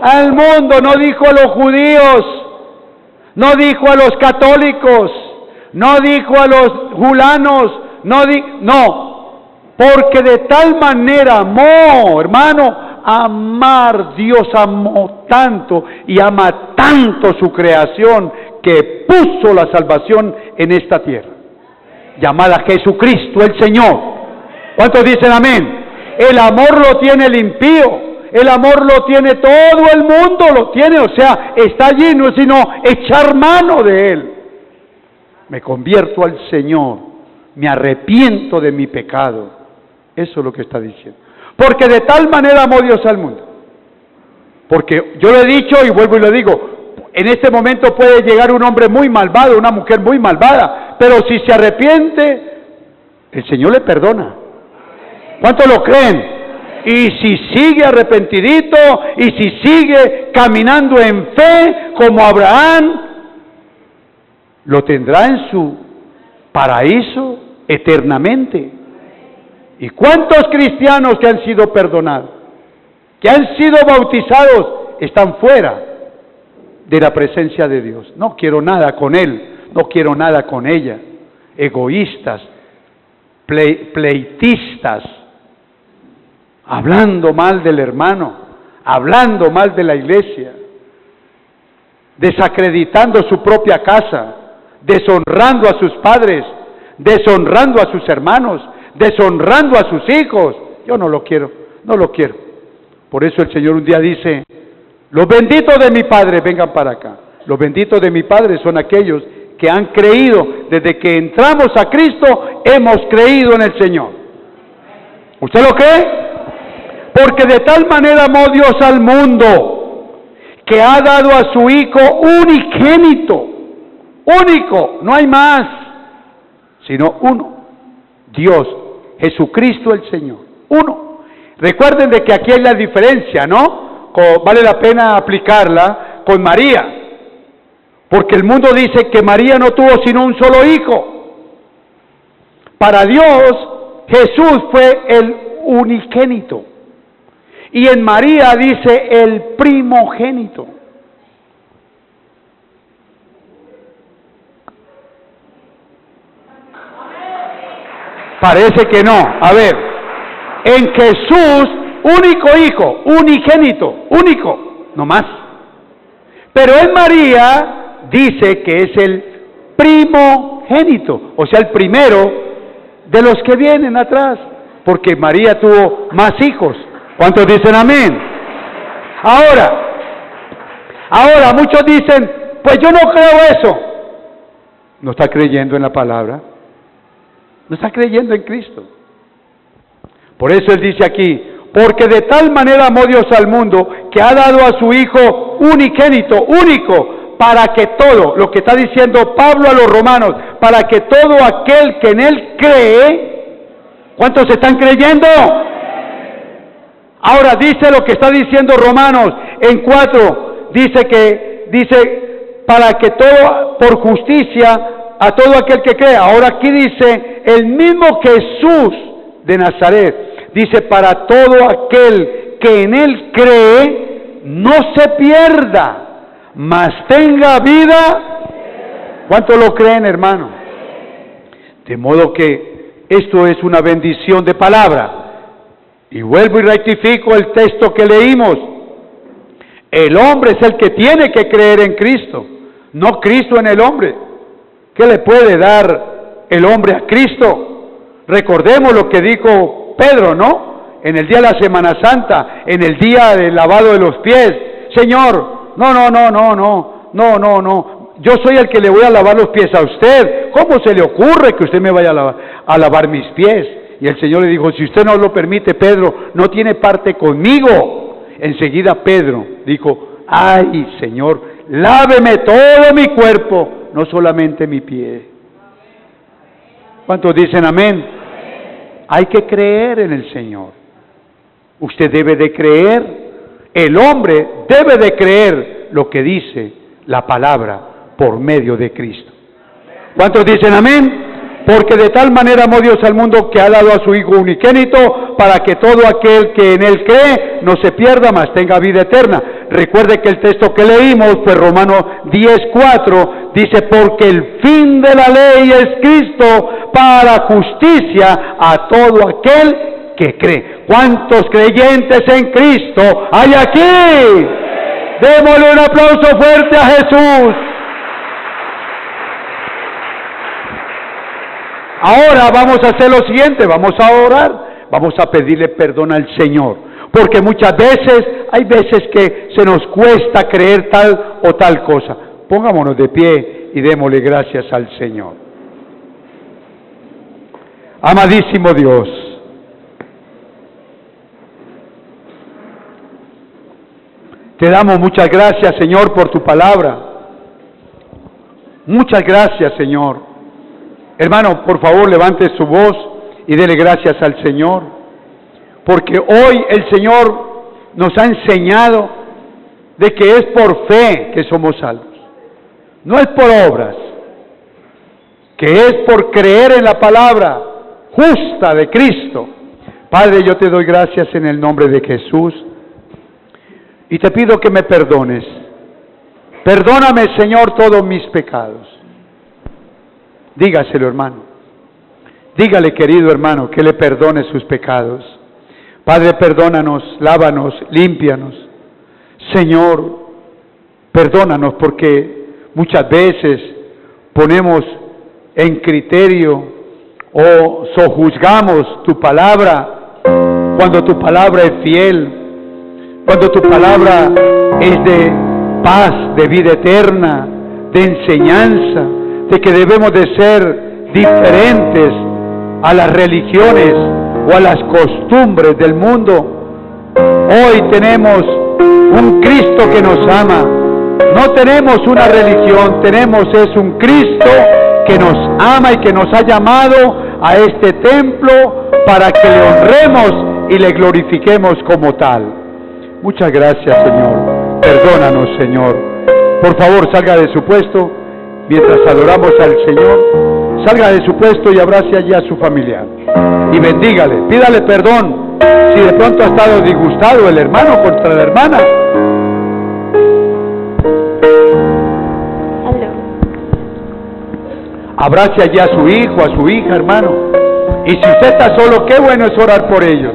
Al mundo. No dijo a los judíos, no dijo a los católicos, no dijo a los julanos, no, porque de tal manera amó, hermano. Amar, Dios amó tanto y ama tanto su creación que puso la salvación en esta tierra, llamada Jesucristo el Señor. ¿Cuántos dicen amén? El amor lo tiene el impío, el amor lo tiene todo el mundo, lo tiene, o sea, está allí, no es sino echar mano de él. Me convierto al Señor, me arrepiento de mi pecado. Eso es lo que está diciendo. Porque de tal manera amó Dios al mundo. Porque yo lo he dicho y vuelvo y lo digo, en este momento puede llegar un hombre muy malvado, una mujer muy malvada, pero si se arrepiente, el Señor le perdona. ¿Cuántos lo creen? Y si sigue arrepentidito, y si sigue caminando en fe como Abraham, lo tendrá en su paraíso eternamente. ¿Y cuántos cristianos que han sido perdonados, que han sido bautizados, están fuera de la presencia de Dios? No quiero nada con él, no quiero nada con ella. Egoístas, pleitistas, hablando mal del hermano, hablando mal de la iglesia, desacreditando su propia casa, deshonrando a sus padres, deshonrando a sus hermanos, deshonrando a sus hijos. Yo no lo quiero, no lo quiero. Por eso el Señor un día dice, los benditos de mi Padre vengan para acá. Los benditos de mi Padre son aquellos que han creído, desde que entramos a Cristo, hemos creído en el Señor. ¿Usted lo cree? Porque de tal manera amó Dios al mundo, que ha dado a su Hijo unigénito, único, no hay más, sino uno, Dios, Jesucristo el Señor, uno. Recuerden de que aquí hay la diferencia, ¿no? Vale la pena aplicarla con María, porque el mundo dice que María no tuvo sino un solo hijo. Para Dios, Jesús fue el unigénito, y en María dice el primogénito. Parece que no. A ver, en Jesús, único hijo, unigénito, único, no más. Pero en María dice que es el primogénito, o sea, el primero de los que vienen atrás, porque María tuvo más hijos. ¿Cuántos dicen amén? Ahora muchos dicen, pues yo no creo eso. No está creyendo en la palabra. No está creyendo en Cristo. Por eso Él dice aquí, porque de tal manera amó Dios al mundo, que ha dado a su Hijo unigénito, único, para que todo, lo que está diciendo Pablo a los romanos, para que todo aquel que en Él cree, ¿cuántos están creyendo? Ahora dice lo que está diciendo Romanos en 4, dice para que todo, por justicia, a todo aquel que cree. Ahora aquí dice, el mismo Jesús de Nazaret, dice, para todo aquel que en Él cree, no se pierda, mas tenga vida. ¿Cuánto lo creen, hermano? De modo que esto es una bendición de palabra. Y vuelvo y rectifico el texto que leímos. El hombre es el que tiene que creer en Cristo, no Cristo en el hombre. ¿Qué le puede dar el hombre a Cristo? Recordemos lo que dijo Pedro, ¿no? En el día de la Semana Santa, en el día del lavado de los pies. Señor, no. Yo soy el que le voy a lavar los pies a usted. ¿Cómo se le ocurre que usted me vaya a lavar mis pies? Y el Señor le dijo, si usted no lo permite, Pedro, no tiene parte conmigo. Enseguida Pedro dijo, ay, Señor, láveme todo mi cuerpo, no solamente mi pie. ¿Cuántos dicen amén? Hay que creer en el Señor. Usted debe de creer, el hombre debe de creer lo que dice la palabra por medio de Cristo. ¿Cuántos dicen amén? Porque de tal manera amó Dios al mundo que ha dado a su Hijo unigénito para que todo aquel que en Él cree no se pierda, mas tenga vida eterna. Recuerde que el texto que leímos fue Romanos 10:4, dice, porque el fin de la ley es Cristo para justicia a todo aquel que cree. ¿Cuántos creyentes en Cristo hay aquí? Démosle un aplauso fuerte a Jesús. Ahora vamos a hacer lo siguiente, vamos a orar, vamos a pedirle perdón al Señor, porque muchas veces, hay veces que se nos cuesta creer tal o tal cosa. Pongámonos de pie y démosle gracias al Señor. Amadísimo Dios, te damos muchas gracias, Señor, por tu palabra. Muchas gracias, Señor. Hermano, por favor, levante su voz y dele gracias al Señor, porque hoy el Señor nos ha enseñado de que es por fe que somos salvos, no es por obras, que es por creer en la palabra justa de Cristo. Padre, yo te doy gracias en el nombre de Jesús y te pido que me perdones. Perdóname, Señor, todos mis pecados. Dígaselo, hermano. Dígale, querido hermano, que le perdone sus pecados. Padre, perdónanos, lávanos, límpianos. Señor, perdónanos porque muchas veces ponemos en criterio o sojuzgamos tu palabra cuando tu palabra es fiel, cuando tu palabra es de paz, de vida eterna, de enseñanza, de que debemos de ser diferentes a las religiones o a las costumbres del mundo. Hoy tenemos un Cristo que nos ama. No tenemos una religión, tenemos es un Cristo que nos ama y que nos ha llamado a este templo para que le honremos y le glorifiquemos como tal. Muchas gracias, Señor. Perdónanos, Señor. Por favor, salga de su puesto. Mientras adoramos al Señor, salga de su puesto y abrace allí a su familiar. Y bendígale, pídale perdón si de pronto ha estado disgustado el hermano contra la hermana. Abrace allí a su hijo, a su hija, hermano. Y si usted está solo, qué bueno es orar por ellos,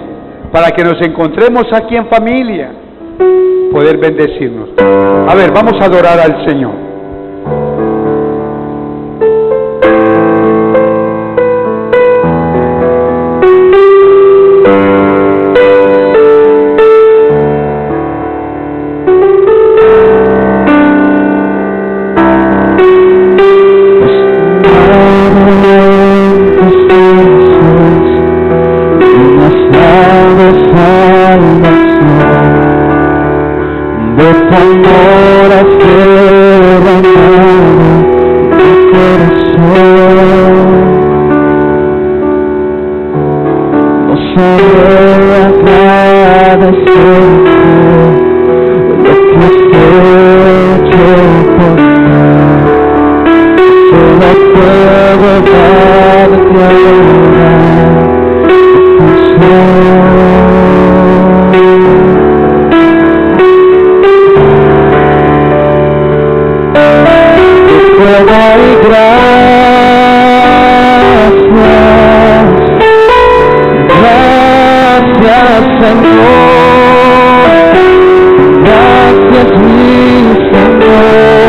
para que nos encontremos aquí en familia, poder bendecirnos. A ver, vamos a adorar al Señor. Gracias, mi Señor.